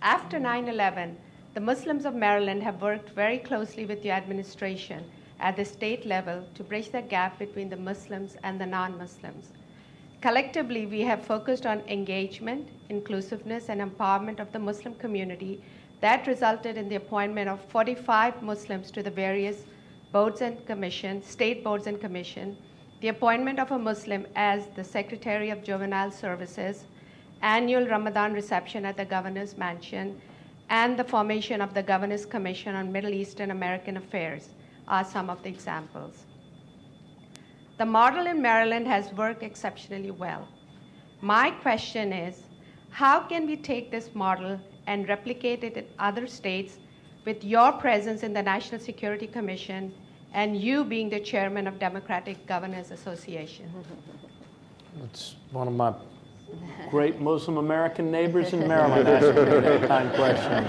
after 9/11, the Muslims of Maryland have worked very closely with your administration at the state level to bridge the gap between the Muslims and the non-Muslims. Collectively, we have focused on engagement, inclusiveness, and empowerment of the Muslim community that resulted in the appointment of 45 Muslims to the various boards and commission, state boards and commission, the appointment of a Muslim as the Secretary of Juvenile Services, annual Ramadan reception at the Governor's Mansion, and the formation of the Governor's Commission on Middle East and American Affairs are some of the examples. The model in Maryland has worked exceptionally well. My question is, how can we take this model and replicate it in other states with your presence in the National Security Commission and you being the chairman of Democratic Governors Association? It's one of my great Muslim American neighbors in Maryland asking me that kind of question.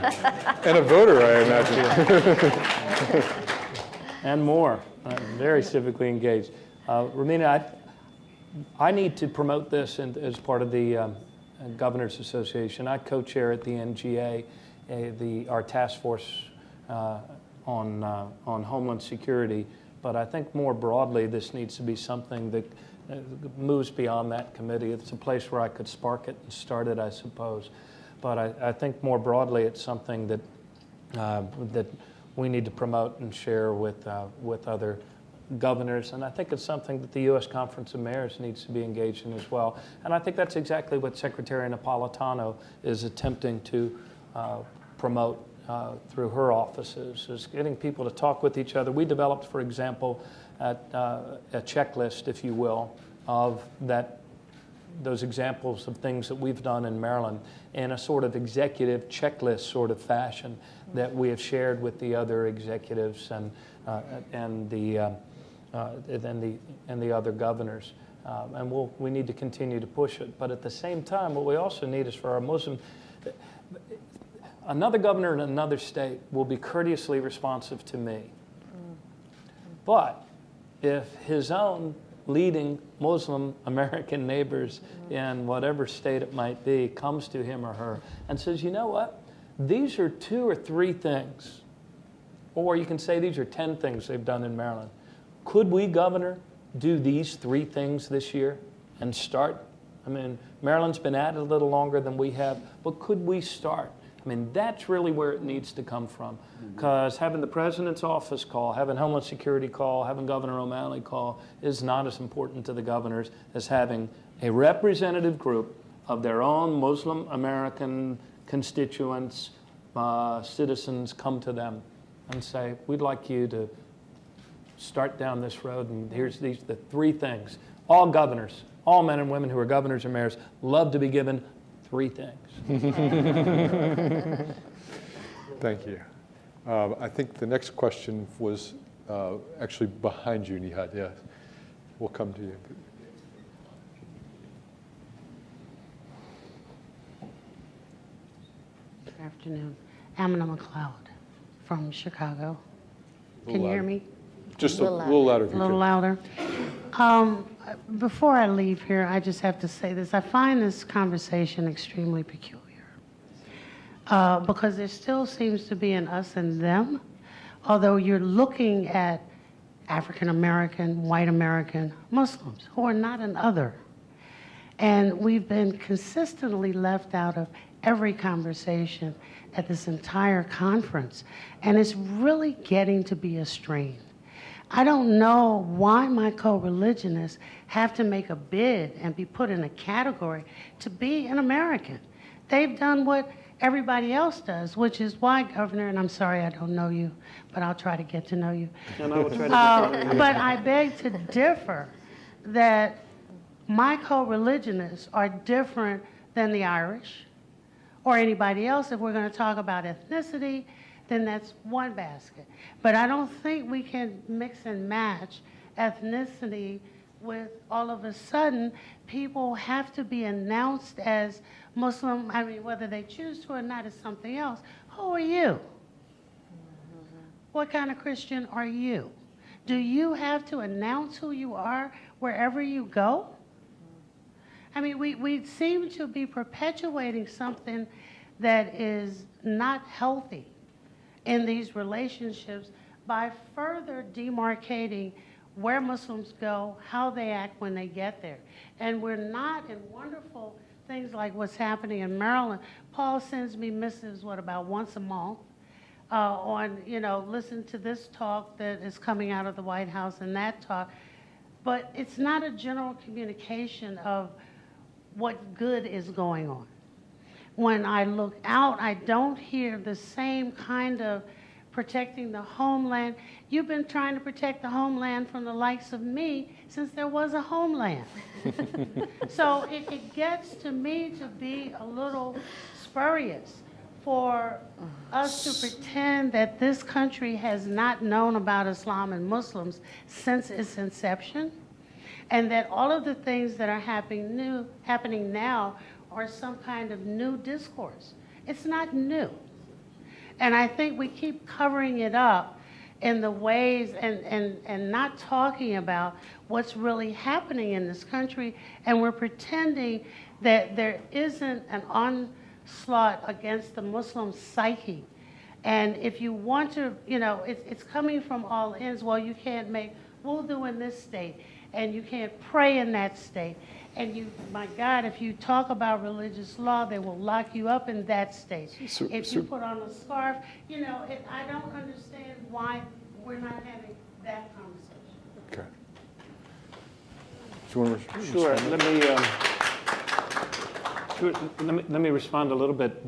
And a voter, I imagine. and more. Very civically engaged. Romina, I need to promote this as part of the Governors Association. I co-chair at the NGA, our task force on Homeland Security. But I think more broadly, this needs to be something that moves beyond that committee. It's a place where I could spark it and start it, I suppose. But I think more broadly, it's something that that we need to promote and share with other governors. And I think it's something that the U.S. Conference of Mayors needs to be engaged in as well. And I think that's exactly what Secretary Napolitano is attempting to promote through her offices, is getting people to talk with each other. We developed, for example, a checklist, if you will, of those examples of things that we've done in Maryland in a sort of executive checklist sort of fashion that we have shared with the other executives and the other governors. And we need to continue to push it. But at the same time, what we also need is for our Muslim, another governor in another state will be courteously responsive to me. But if his own leading Muslim American neighbors in whatever state it might be comes to him or her and says, you know what, these are 2 or 3 things, or you can say these are 10 things they've done in Maryland. Could we, Governor, do these 3 things this year and start? I mean, Maryland's been at it a little longer than we have, but could we start? I mean, that's really where it needs to come from, because having the President's office call, having Homeland Security call, having Governor O'Malley call is not as important to the governors as having a representative group of their own Muslim American constituents, citizens come to them and say, we'd like you to start down this road, and here's the 3 things. All governors, all men and women who are governors or mayors love to be given 3 things. Thank you. I think the next question was actually behind you, Nihat. Yes, we'll come to you. Good afternoon. Amina McLeod from Chicago. Can you hear me? Just a little louder if you A little louder. Before I leave here, I just have to say this. I find this conversation extremely peculiar because there still seems to be an us and them, although you're looking at African American, white American, Muslims who are not an other. And we've been consistently left out of every conversation at this entire conference. And it's really getting to be a strain. I don't know why my co-religionists have to make a bid and be put in a category to be an American. They've done what everybody else does, which is why, Governor, and I'm sorry I don't know you, but I'll try to get to know you. And I will try to get to know you. But I beg to differ that my co-religionists are different than the Irish or anybody else. If we're going to talk about ethnicity, then that's one basket. But I don't think we can mix and match ethnicity with all of a sudden people have to be announced as Muslim. I mean, whether they choose to or not is something else. Who are you? What kind of Christian are you? Do you have to announce who you are wherever you go? I mean, we seem to be perpetuating something that is not healthy in these relationships by further demarcating where Muslims go, how they act when they get there. And we're not in wonderful things like what's happening in Maryland. Paul sends me missives, about once a month on, listen to this talk that is coming out of the White House and that talk. But it's not a general communication of what good is going on. When I look out, I don't hear the same kind of protecting the homeland. You've been trying to protect the homeland from the likes of me since there was a homeland. So it gets to me to be a little spurious for us to pretend that this country has not known about Islam and Muslims since its inception, and that all of the things that are happening now or some kind of new discourse. It's not new. And I think we keep covering it up in the ways and not talking about what's really happening in this country, and we're pretending that there isn't an onslaught against the Muslim psyche. And if you want to, it's coming from all ends. Well, you can't make wudu in this state, and you can't pray in that state. And my God, if you talk about religious law, they will lock you up in that state. If you put on a scarf, I don't understand why we're not having that conversation. Okay. Do you want to Sure. Let me respond a little bit.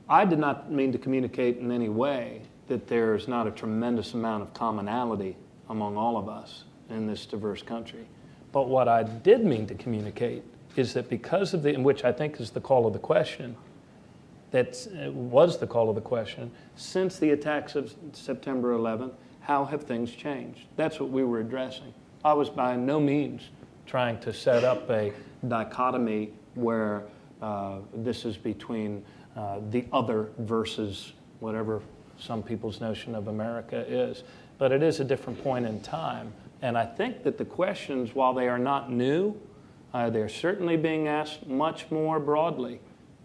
I did not mean to communicate in any way that there's not a tremendous amount of commonality among all of us in this diverse country. But what I did mean to communicate is that because of in which I think is the call of the question, was the call of the question, since the attacks of September 11th, how have things changed? That's what we were addressing. I was by no means trying to set up a dichotomy where this is between the other versus whatever some people's notion of America is. But it is a different point in time. And I think that the questions, while they are not new, they're certainly being asked much more broadly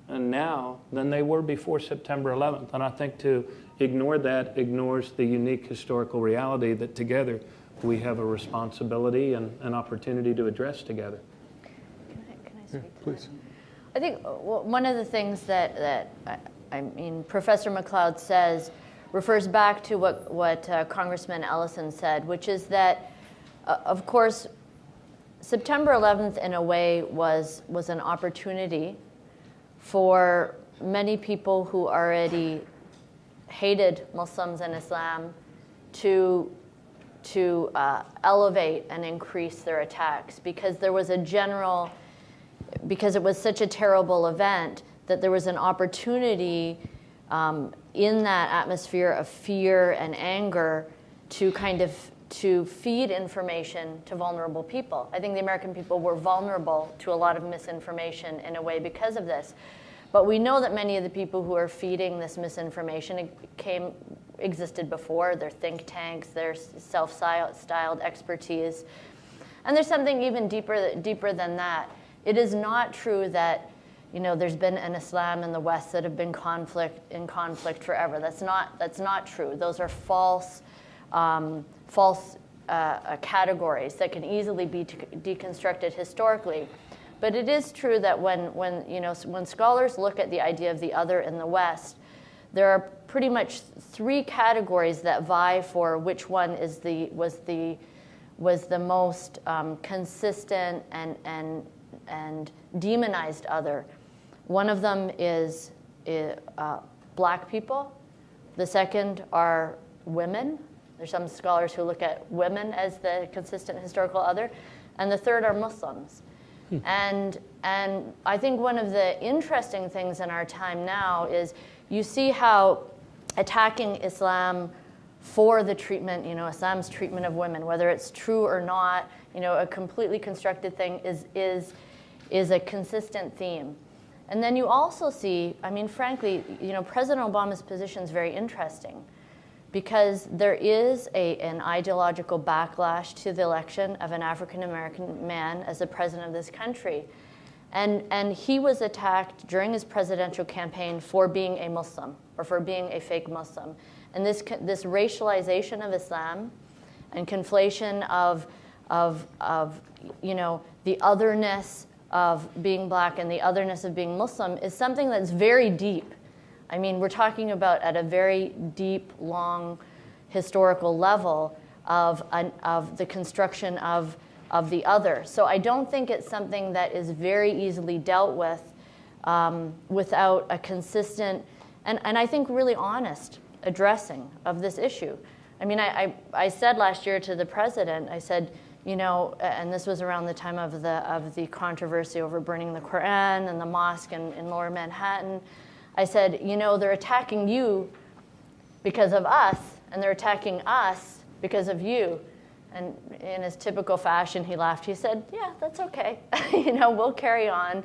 and now than they were before September 11th. And I think to ignore that ignores the unique historical reality that together we have a responsibility and an opportunity to address together. Can I speak to please. that? I think one of the things that Professor McLeod says refers back to what Congressman Ellison said, which is that, of course, September 11th, in a way, was an opportunity for many people who already hated Muslims and Islam to elevate and increase their attacks, because there was because it was such a terrible event that there was an opportunity in that atmosphere of fear and anger to feed information to vulnerable people. I think the American people were vulnerable to a lot of misinformation in a way because of this. But we know that many of the people who are feeding this misinformation existed before. Their think tanks, their self-styled expertise. And there's something even deeper than that. It is not true that there's been an Islam in the West that have been in conflict forever. That's not true. Those are false categories that can easily be deconstructed historically. But it is true that when scholars look at the idea of the other in the West, there are pretty much three categories that vie for which one was the most consistent and demonized other. One of them is black people. The second are women. There's some scholars who look at women as the consistent historical other. And the third are Muslims. And I think one of the interesting things in our time now is you see how attacking Islam for the treatment, Islam's treatment of women, whether it's true or not, a completely constructed thing is a consistent theme. And then you also see, frankly, President Obama's position is very interesting, because there is an ideological backlash to the election of an African-American man as the president of this country. And he was attacked during his presidential campaign for being a Muslim or for being a fake Muslim. And this racialization of Islam and conflation of the otherness of being black and the otherness of being Muslim is something that's very deep. We're talking about at a very deep, long historical level of the construction of the other. So I don't think it's something that is very easily dealt with without a consistent and I think really honest addressing of this issue. I said last year to the president, I said, and this was around the time of the controversy over burning the Quran and the mosque in Lower Manhattan. I said, they're attacking you because of us, and they're attacking us because of you. And in his typical fashion, he laughed. He said, yeah, that's okay. We'll carry on.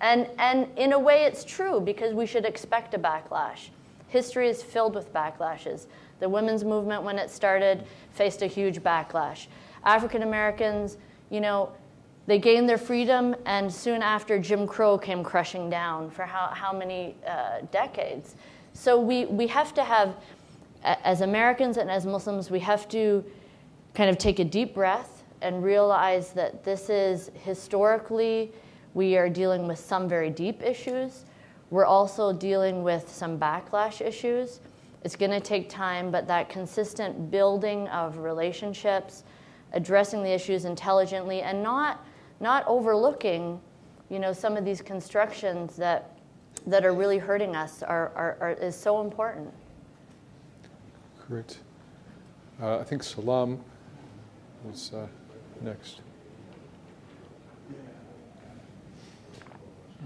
And in a way, it's true, because we should expect a backlash. History is filled with backlashes. The women's movement, when it started, faced a huge backlash. African Americans, they gained their freedom, and soon after, Jim Crow came crushing down for how many decades. So we have to have, as Americans and as Muslims, we have to kind of take a deep breath and realize that this is historically, we are dealing with some very deep issues. We're also dealing with some backlash issues. It's going to take time, but that consistent building of relationships, addressing the issues intelligently, and not overlooking, some of these constructions that are really hurting us is so important. Great. I think Salam was next.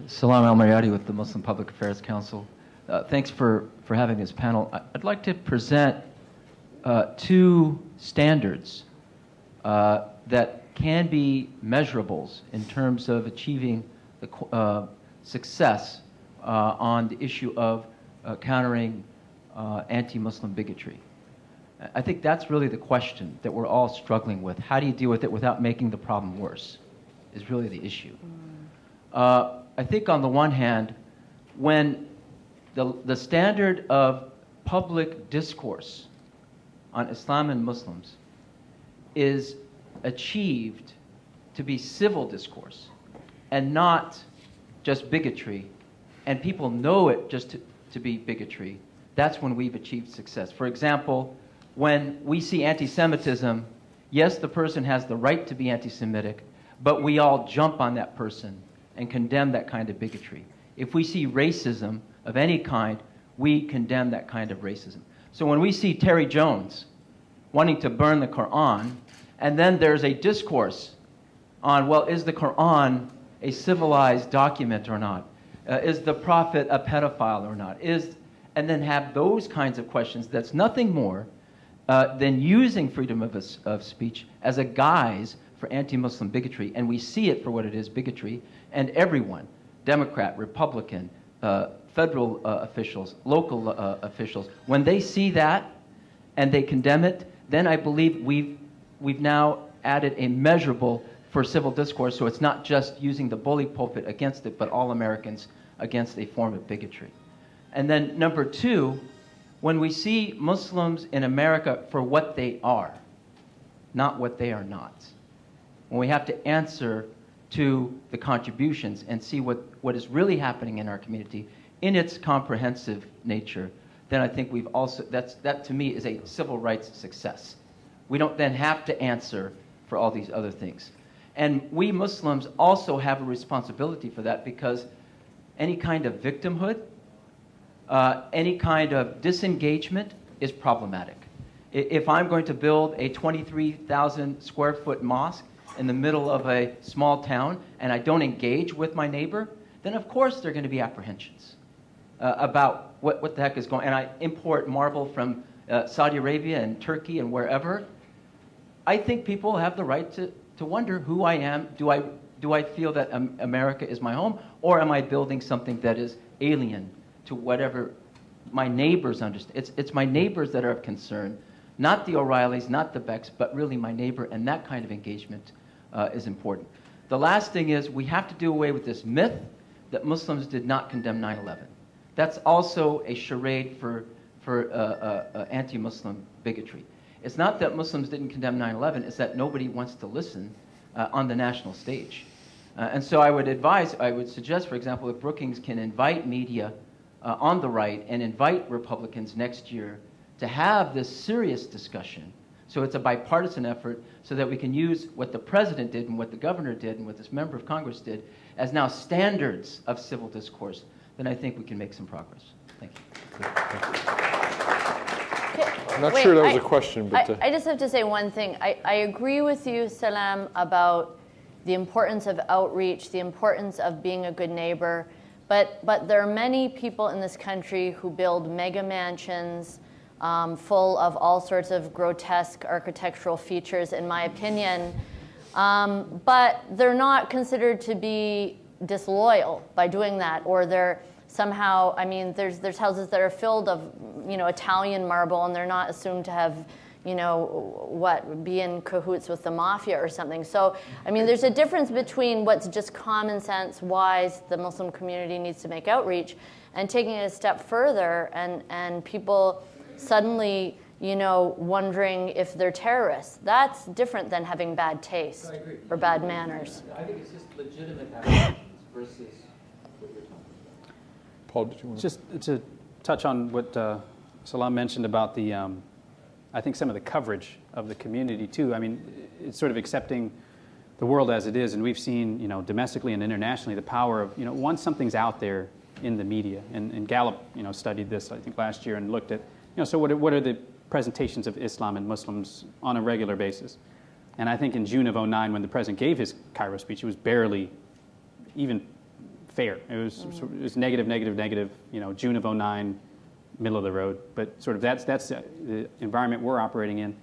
Salam Al-Mayadi with the Muslim Public Affairs Council. Thanks for having this panel. I'd like to present two standards that can be measurables in terms of achieving the success on the issue of countering anti-Muslim bigotry. I think that's really the question that we're all struggling with. How do you deal with it without making the problem worse is really the issue. I think on the one hand, when the standard of public discourse on Islam and Muslims is achieved to be civil discourse and not just bigotry, and people know it just to be bigotry, that's when we've achieved success. For example, when we see anti-Semitism, yes, the person has the right to be anti-Semitic, but we all jump on that person and condemn that kind of bigotry. If we see racism of any kind, we condemn that kind of racism. So when we see Terry Jones wanting to burn the Quran, and then there's a discourse on, well, is the Quran a civilized document or not? Is the prophet a pedophile or not? And then have those kinds of questions, that's nothing more than using freedom of speech as a guise for anti-Muslim bigotry. And we see it for what it is, bigotry. And everyone, Democrat, Republican, federal officials, local officials, when they see that and they condemn it, then I believe we've now added a measurable for civil discourse, so it's not just using the bully pulpit against it, but all Americans against a form of bigotry. And then number two, when we see Muslims in America for what they are, not what they are not, when we have to answer to the contributions and see what is really happening in our community in its comprehensive nature, then I think we've also, that to me is a civil rights success. We don't then have to answer for all these other things. And we Muslims also have a responsibility for that, because any kind of victimhood, any kind of disengagement is problematic. If I'm going to build a 23,000 square foot mosque in the middle of a small town and I don't engage with my neighbor, then of course there are going to be apprehensions about what the heck is going on. And I import marble from Saudi Arabia and Turkey and wherever. I think people have the right to wonder who I am. Do I feel that America is my home, or am I building something that is alien to whatever my neighbors understand? It's my neighbors that are of concern, not the O'Reillys, not the Becks, but really my neighbor, and that kind of engagement is important. The last thing is we have to do away with this myth that Muslims did not condemn 9/11. That's also a charade for anti-Muslim bigotry. It's not that Muslims didn't condemn 9/11, it's that nobody wants to listen on the national stage. And so I would suggest, for example, if Brookings can invite media on the right and invite Republicans next year to have this serious discussion, so it's a bipartisan effort, so that we can use what the president did and what the governor did and what this member of Congress did as now standards of civil discourse, then I think we can make some progress. Thank you. I'm not sure that was a question, but... I just have to say one thing. I agree with you, Salam, about the importance of outreach, the importance of being a good neighbor, but there are many people in this country who build mega mansions full of all sorts of grotesque architectural features, in my opinion, but they're not considered to be disloyal by doing that, or they're somehow, I mean, there's houses that are filled of, Italian marble, and they're not assumed to have, be in cahoots with the mafia or something. So, I mean, there's a difference between what's just common sense, wise, the Muslim community needs to make outreach, and taking it a step further, and people suddenly, wondering if they're terrorists. That's different than having bad taste or bad manners. I think it's just legitimate applications versus what you're talking about. Paul, did you want to? Just to touch on what Salam mentioned about the, I think some of the coverage of the community too. I mean, it's sort of accepting the world as it is, and we've seen, domestically and internationally, the power of, once something's out there in the media, and Gallup, studied this, I think, last year and looked at, so what are the presentations of Islam and Muslims on a regular basis. And I think in June of 2009, when the president gave his Cairo speech, it was barely even fair. It was negative, June of 2009, middle of the road. But sort of that's the environment we're operating in.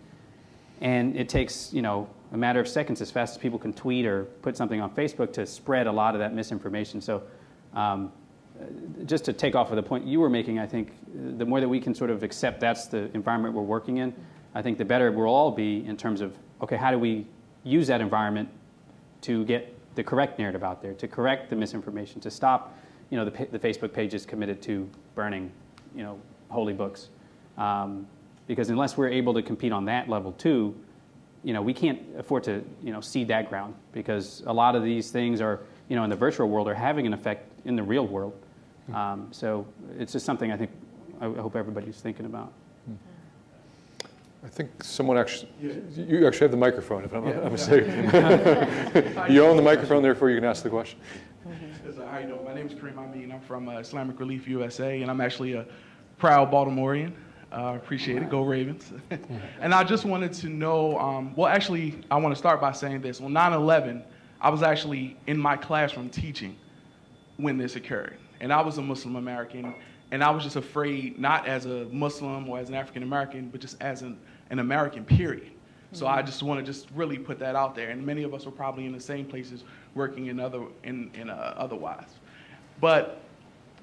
And it takes, a matter of seconds, as fast as people can tweet or put something on Facebook, to spread a lot of that misinformation. So just to take off of the point you were making, I think the more that we can sort of accept that's the environment we're working in, I think the better we'll all be in terms of, okay, how do we use that environment to get the correct narrative out there, to correct the misinformation, to stop, the Facebook pages committed to burning, holy books. Because unless we're able to compete on that level too, we can't afford to, cede that ground, because a lot of these things are, in the virtual world, are having an effect in the real world. So it's just something I hope everybody's thinking about. I think someone actually, you actually have the microphone, if I'm not mistaken. You own the microphone, therefore you can ask the question. How you doing? My name is Kareem Amin. I'm from Islamic Relief USA, and I'm actually a proud Baltimorean. Appreciate it. Go Ravens. And I just wanted to know, well, actually, I want to start by saying this. On 9/11, I was actually in my classroom teaching when this occurred. And I was a Muslim American, and I was just afraid, not as a Muslim or as an African American, but just as an American, period. So I just want to just really put that out there. And many of us were probably in the same places working otherwise. But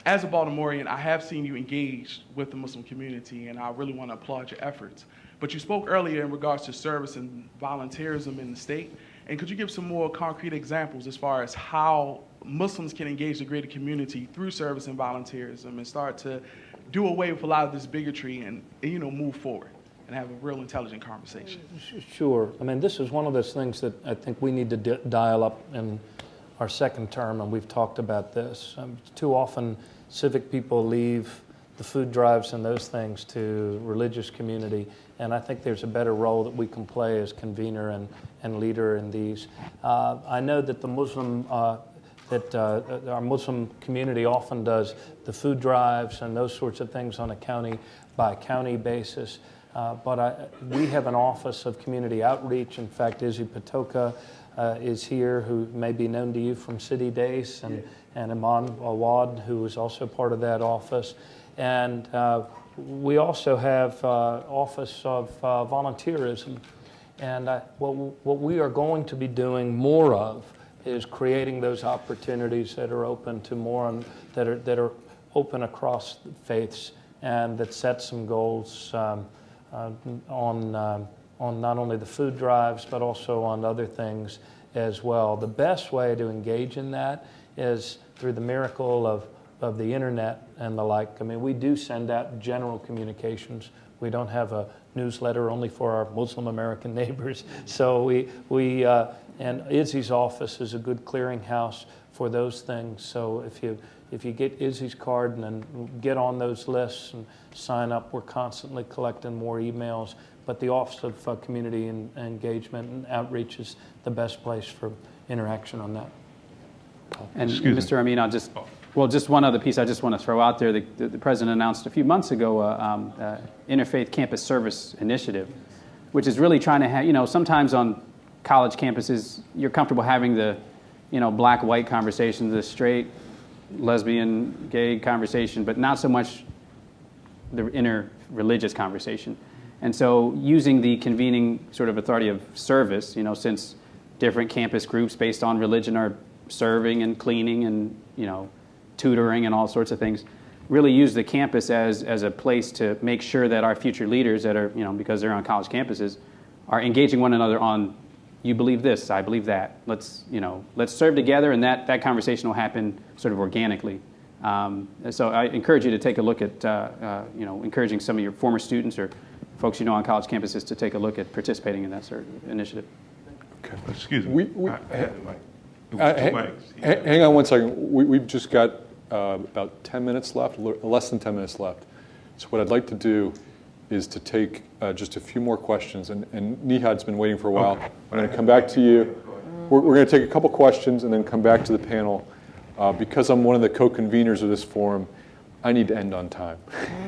as a Baltimorean, I have seen you engaged with the Muslim community, and I really want to applaud your efforts. But you spoke earlier in regards to service and volunteerism in the state. And could you give some more concrete examples as far as how Muslims can engage the greater community through service and volunteerism and start to do away with a lot of this bigotry and move forward and have a real intelligent conversation? Sure. I mean, this is one of those things that I think we need to dial up in our second term, and we've talked about this. Too often, civic people leave the food drives and those things to religious community, and I think there's a better role that we can play as convener and leader in these. I know that the Muslim our Muslim community often does the food drives and those sorts of things on a county-by-county basis. But we have an office of community outreach. In fact, Izzy Patoka is here, who may be known to you from City Days, and Iman Awad, who is also part of that office. And we also have Office of Volunteerism. And what we are going to be doing more of is creating those opportunities that are open to more, and that are open across faiths, and that set some goals on not only the food drives, but also on other things as well. The best way to engage in that is through the miracle of the internet and the like. I mean, we do send out general communications. We don't have a newsletter only for our Muslim American neighbors. So and Izzy's office is a good clearinghouse for those things. So if you get Izzy's card and then get on those lists and sign up, we're constantly collecting more emails. But the Office of Community Engagement and Outreach is the best place for interaction on that. And Mr. Amin, just one other piece I just want to throw out there. The President announced a few months ago Interfaith Campus Service Initiative, which is really trying to have, sometimes on college campuses, you're comfortable having the, black-white conversation, the straight, lesbian, gay conversation, but not so much the inter-religious conversation. And so using the convening sort of authority of service, since different campus groups based on religion are serving and cleaning and, tutoring and all sorts of things. Really use the campus as a place to make sure that our future leaders that are, because they're on college campuses, are engaging one another on, you believe this, I believe that. Let's serve together, and that conversation will happen sort of organically. So I encourage you to take a look at, encouraging some of your former students or folks on college campuses to take a look at participating in that sort of initiative. Okay. Excuse me. Hang on one second. We've just got about 10 minutes left, less than 10 minutes left. So what I'd like to do is to take just a few more questions. And Nihad's been waiting for a while. Okay. I'm going to come back to you. We're going to take a couple questions and then come back to the panel. Because I'm one of the co-conveners of this forum, I need to end on time.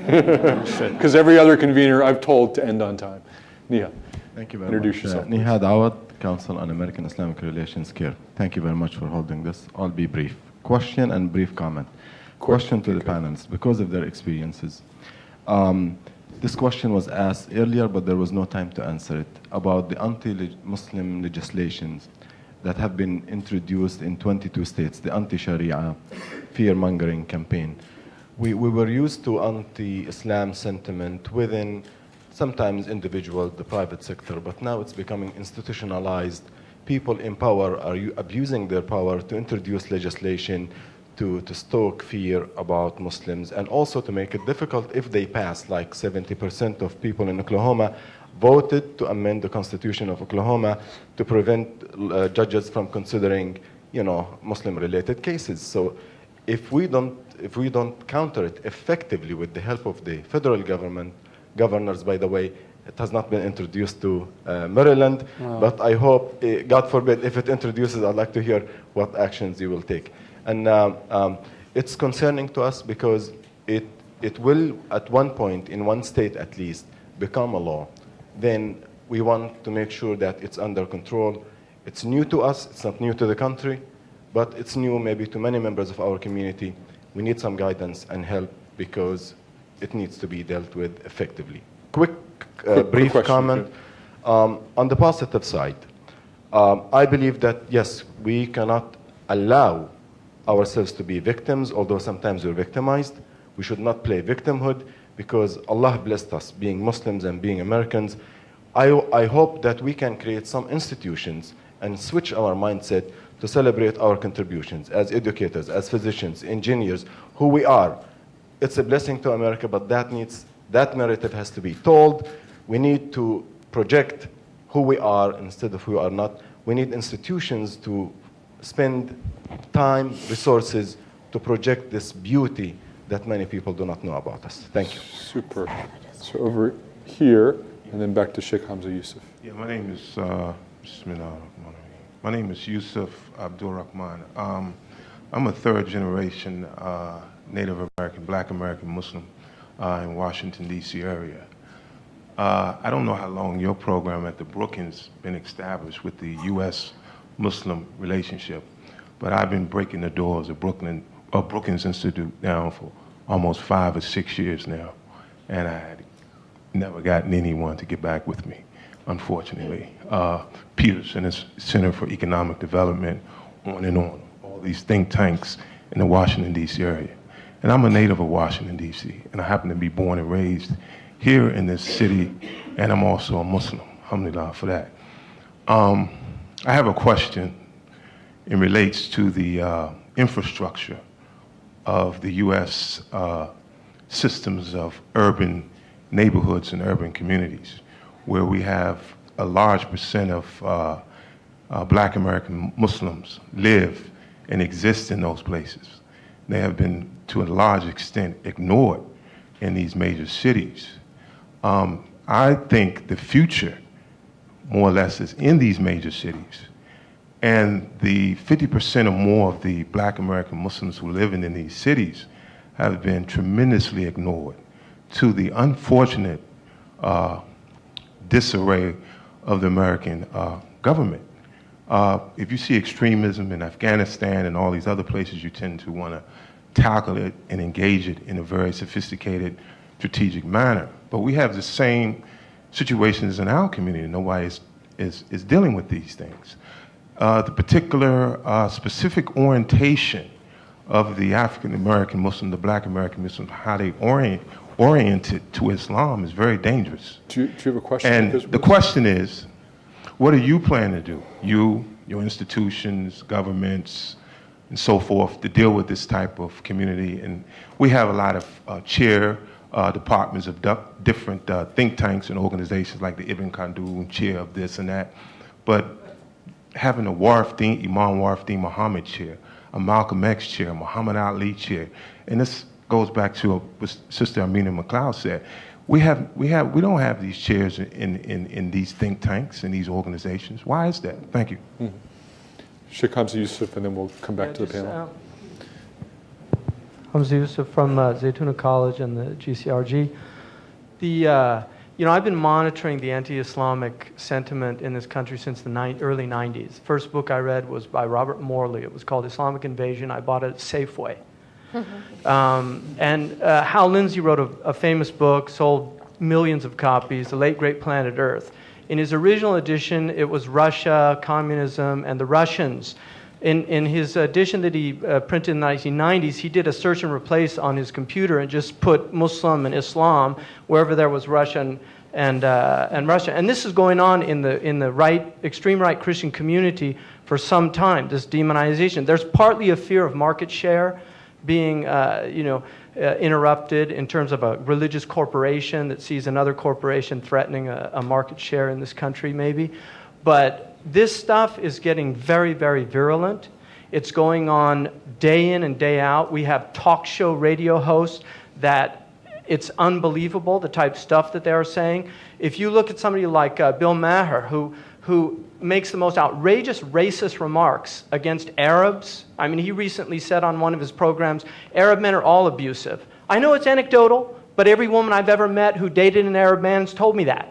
Because every other convener I've told to end on time. Nihad. Thank you very Introduce much. yourself. Nihad Awad, Council on American Islamic Relations CARE. Thank you very much for holding this. I'll be brief. Question and brief comment. Question to the panelists because of their experiences. This question was asked earlier, but there was no time to answer it, about the anti-Muslim legislations that have been introduced in 22 states, the anti-Sharia fear-mongering campaign. We were used to anti-Islam sentiment within sometimes individual, the private sector, but now it's becoming institutionalized. People in power are abusing their power to introduce legislation to stoke fear about Muslims, and also to make it difficult if they pass. Like 70% of people in Oklahoma voted to amend the Constitution of Oklahoma to prevent judges from considering, Muslim-related cases. So if we don't counter it effectively with the help of the federal government, governors, by the way, it has not been introduced to Maryland, but I hope, God forbid, if it introduces, I'd like to hear what actions you will take. And it's concerning to us because it will, at one point, in one state at least, become a law. Then we want to make sure that it's under control. It's new to us, it's not new to the country, but it's new maybe to many members of our community. We need some guidance and help because it needs to be dealt with effectively. Brief question, comment. On the positive side, I believe that, yes, we cannot allow ourselves to be victims, although sometimes we're victimized. We should not play victimhood because Allah blessed us being Muslims and being Americans. I hope that we can create some institutions and switch our mindset to celebrate our contributions as educators, as physicians, engineers, who we are. It's a blessing to America, but that narrative has to be told. We need to project who we are instead of who we are not. We need institutions to spend time, resources to project this beauty that many people do not know about us. Thank you. Super. So over here, and then back to Sheikh Hamza Yusuf. Yeah, my name is my name is Yusuf Abdul Rahman. I'm a third generation Native American, Black American Muslim in Washington, D.C. area. I don't know how long your program at the Brookings been established with the U.S. Muslim relationship, but I've been breaking the doors of Brookings Institute now for almost 5 or 6 years now, and I had never gotten anyone to get back with me, unfortunately. Peterson Center for Economic Development, on and on, all these think tanks in the Washington, D.C. area. And I'm a native of Washington, D.C., and I happen to be born and raised here in this city, and I'm also a Muslim, alhamdulillah for that. I have a question. It relates to the infrastructure of the U.S. Systems of urban neighborhoods and urban communities, where we have a large percent of Black American Muslims live and exist in those places. They have been, to a large extent, ignored in these major cities. I think the future, more or less, is in these major cities. And the 50% or more of the Black American Muslims who live in these cities have been tremendously ignored, to the unfortunate disarray of the American government. If you see extremism in Afghanistan and all these other places, you tend to want to tackle it and engage it in a very sophisticated, strategic manner. But we have the same situations in our community. Nobody is dealing with these things. the particular specific orientation of the African American Muslim, the Black American Muslim, how they oriented to Islam is very dangerous. Do you have a question? And the question is, what are you planning to do? You, your institutions, governments, and so forth, to deal with this type of community. And we have a lot of chair departments of different think tanks and organizations like the Ibn Khaldun chair of this and that. But having a Imam Warifdeen Muhammad chair, a Malcolm X chair, a Muhammad Ali chair, and this goes back to what Sister Amina McLeod said. We don't have these chairs in these think tanks and these organizations. Why is that? Thank you. Sheikh Hamza Yusuf, and then we'll come back to the panel. Hamza Yusuf from Zaytuna College and the GCRG. I've been monitoring the anti-Islamic sentiment in this country since the early 90s. First book I read was by Robert Morley. It was called Islamic Invasion. I bought it at Safeway. And Hal Lindsey wrote a famous book, sold millions of copies, The Late Great Planet Earth. In his original edition, it was Russia, communism, and the Russians. In his edition that he printed in the 1990s, he did a search and replace on his computer and just put Muslim and Islam wherever there was Russian and Russia. And this is going on in the right, extreme right Christian community for some time, this demonization. There's partly a fear of market share being interrupted in terms of a religious corporation that sees another corporation threatening a market share in this country maybe. But this stuff is getting very, very virulent. It's going on day in and day out. We have talk show radio hosts that it's unbelievable the type of stuff that they are saying. If you look at somebody like Bill Maher, who makes the most outrageous racist remarks against Arabs. I mean, he recently said on one of his programs, Arab men are all abusive. I know it's anecdotal, but every woman I've ever met who dated an Arab man has told me that.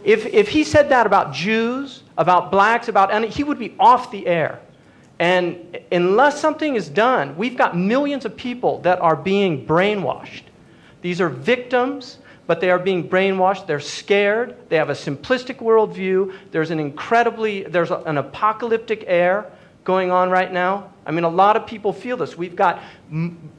If he said that about Jews, about blacks, he would be off the air. And unless something is done, we've got millions of people that are being brainwashed. These are victims, but they are being brainwashed. They're scared. They have a simplistic worldview. There's an apocalyptic air going on right now. I mean, a lot of people feel this. We've got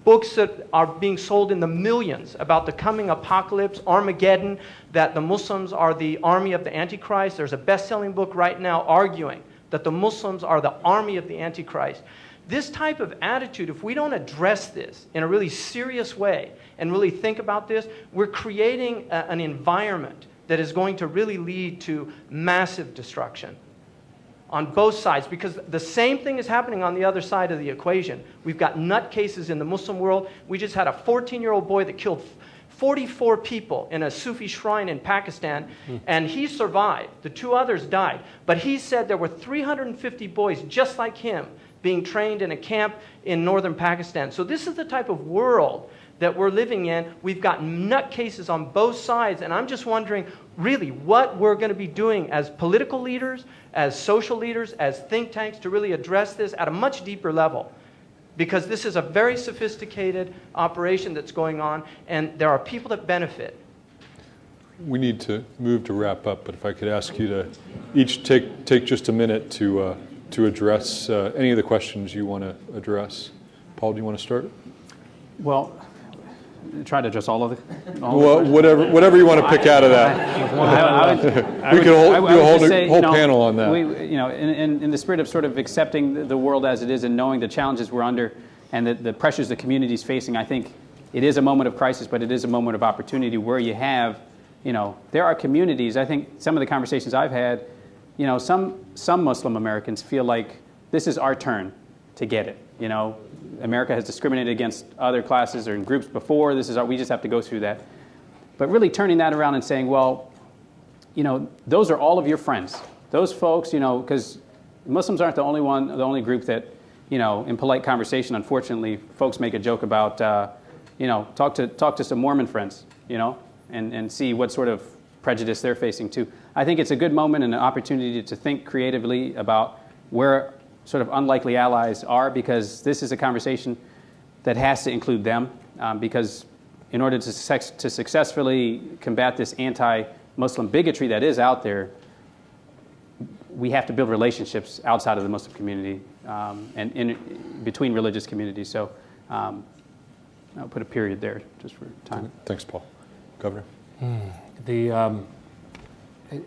books that are being sold in the millions about the coming apocalypse, Armageddon, that the Muslims are the army of the Antichrist. There's a best-selling book right now arguing that the Muslims are the army of the Antichrist. This type of attitude, if we don't address this in a really serious way and really think about this, we're creating an environment that is going to really lead to massive destruction on both sides, because the same thing is happening on the other side of the equation. We've got nutcases in the Muslim world. We just had a 14-year-old boy that killed 44 people in a Sufi shrine in Pakistan, and he survived. The two others died. But he said there were 350 boys just like him being trained in a camp in northern Pakistan. So this is the type of world that we're living in. We've got nutcases on both sides, and I'm just wondering really what we're going to be doing as political leaders, as social leaders, as think tanks to really address this at a much deeper level. Because this is a very sophisticated operation that's going on, and there are people that benefit. We need to move to wrap up, but if I could ask you to each take just a minute to address any of the questions you want to address. Paul, do you want to start? Well, try to address all of it. Whatever you want to pick out of that. We could do a whole panel on that. In the spirit of sort of accepting the world as it is and knowing the challenges we're under and the pressures the community is facing, I think it is a moment of crisis, but it is a moment of opportunity where you have, there are communities. I think some of the conversations I've had, some Muslim Americans feel like this is our turn to get it. America has discriminated against other classes or groups before. We just have to go through that. But really turning that around and saying, well, those are all of your friends. Those folks, because Muslims aren't the only group that, in polite conversation, unfortunately, folks make a joke about, talk to some Mormon friends, and see what sort of prejudice they're facing too. I think it's a good moment and an opportunity to think creatively about where sort of unlikely allies are, because this is a conversation that has to include them, because in order to successfully combat this anti-Muslim bigotry that is out there, we have to build relationships outside of the Muslim community and between religious communities. So I'll put a period there just for time. Thanks, Paul. Governor?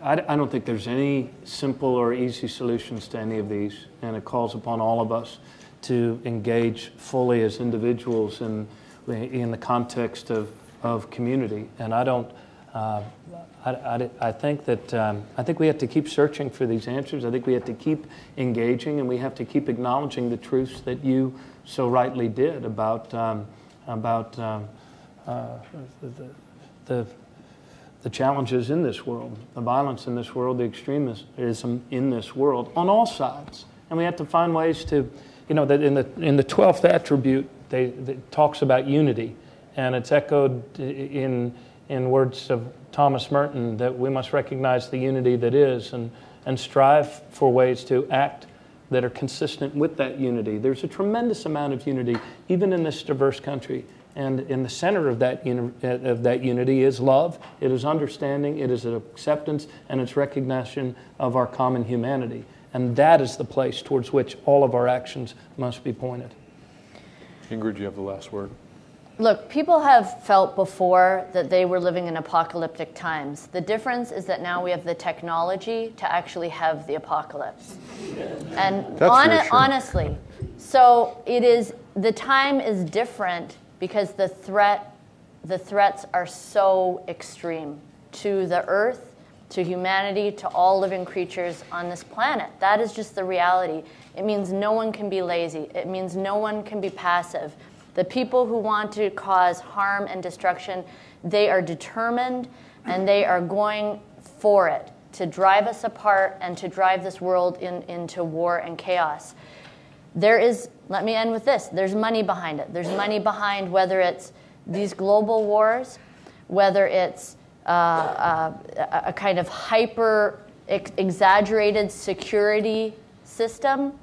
I don't think there's any simple or easy solutions to any of these, and it calls upon all of us to engage fully as individuals in the context of community. And I think we have to keep searching for these answers. I think we have to keep engaging, and we have to keep acknowledging the truths that you so rightly did about the challenges in this world, the violence in this world, the extremism in this world, on all sides. And we have to find ways to, that in the 12th attribute, it talks about unity, and it's echoed in words of Thomas Merton that we must recognize the unity that is and strive for ways to act that are consistent with that unity. There's a tremendous amount of unity, even in this diverse country. And in the center of that unity is love, it is understanding, it is acceptance, and it's recognition of our common humanity. And that is the place towards which all of our actions must be pointed. Ingrid, you have the last word. Look, people have felt before that they were living in apocalyptic times. The difference is that now we have the technology to actually have the apocalypse. And honestly, so the time is different because the threats are so extreme to the earth, to humanity, to all living creatures on this planet. That is just the reality. It means no one can be lazy. It means no one can be passive. The people who want to cause harm and destruction, they are determined and they are going for it to drive us apart and to drive this world into war and chaos. Let me end with this, there's money behind it. There's money behind whether it's these global wars, whether it's a kind of exaggerated security system,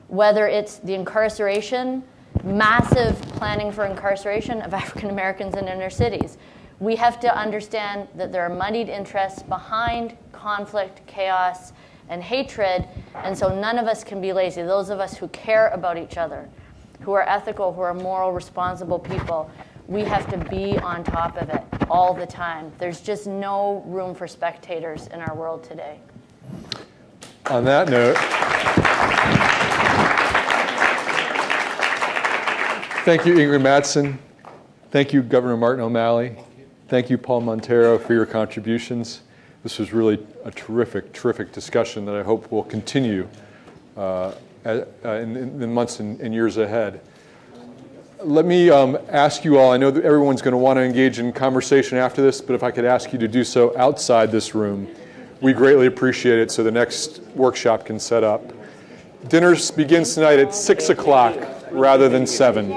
whether it's the incarceration, massive planning for incarceration of African Americans in inner cities. We have to understand that there are moneyed interests behind conflict, chaos, and hatred, and so none of us can be lazy. Those of us who care about each other, who are ethical, who are moral, responsible people, we have to be on top of it all the time. There's just no room for spectators in our world today. On that note, thank you, Ingrid Mattson. Thank you, Governor Martin O'Malley. Thank you, Paul Montero, for your contributions. This was really a terrific, terrific discussion that I hope will continue in the months and years ahead. Let me ask you all, I know that everyone's going to want to engage in conversation after this, but if I could ask you to do so outside this room, we greatly appreciate it so the next workshop can set up. Dinner begins tonight at 6 o'clock rather than 7.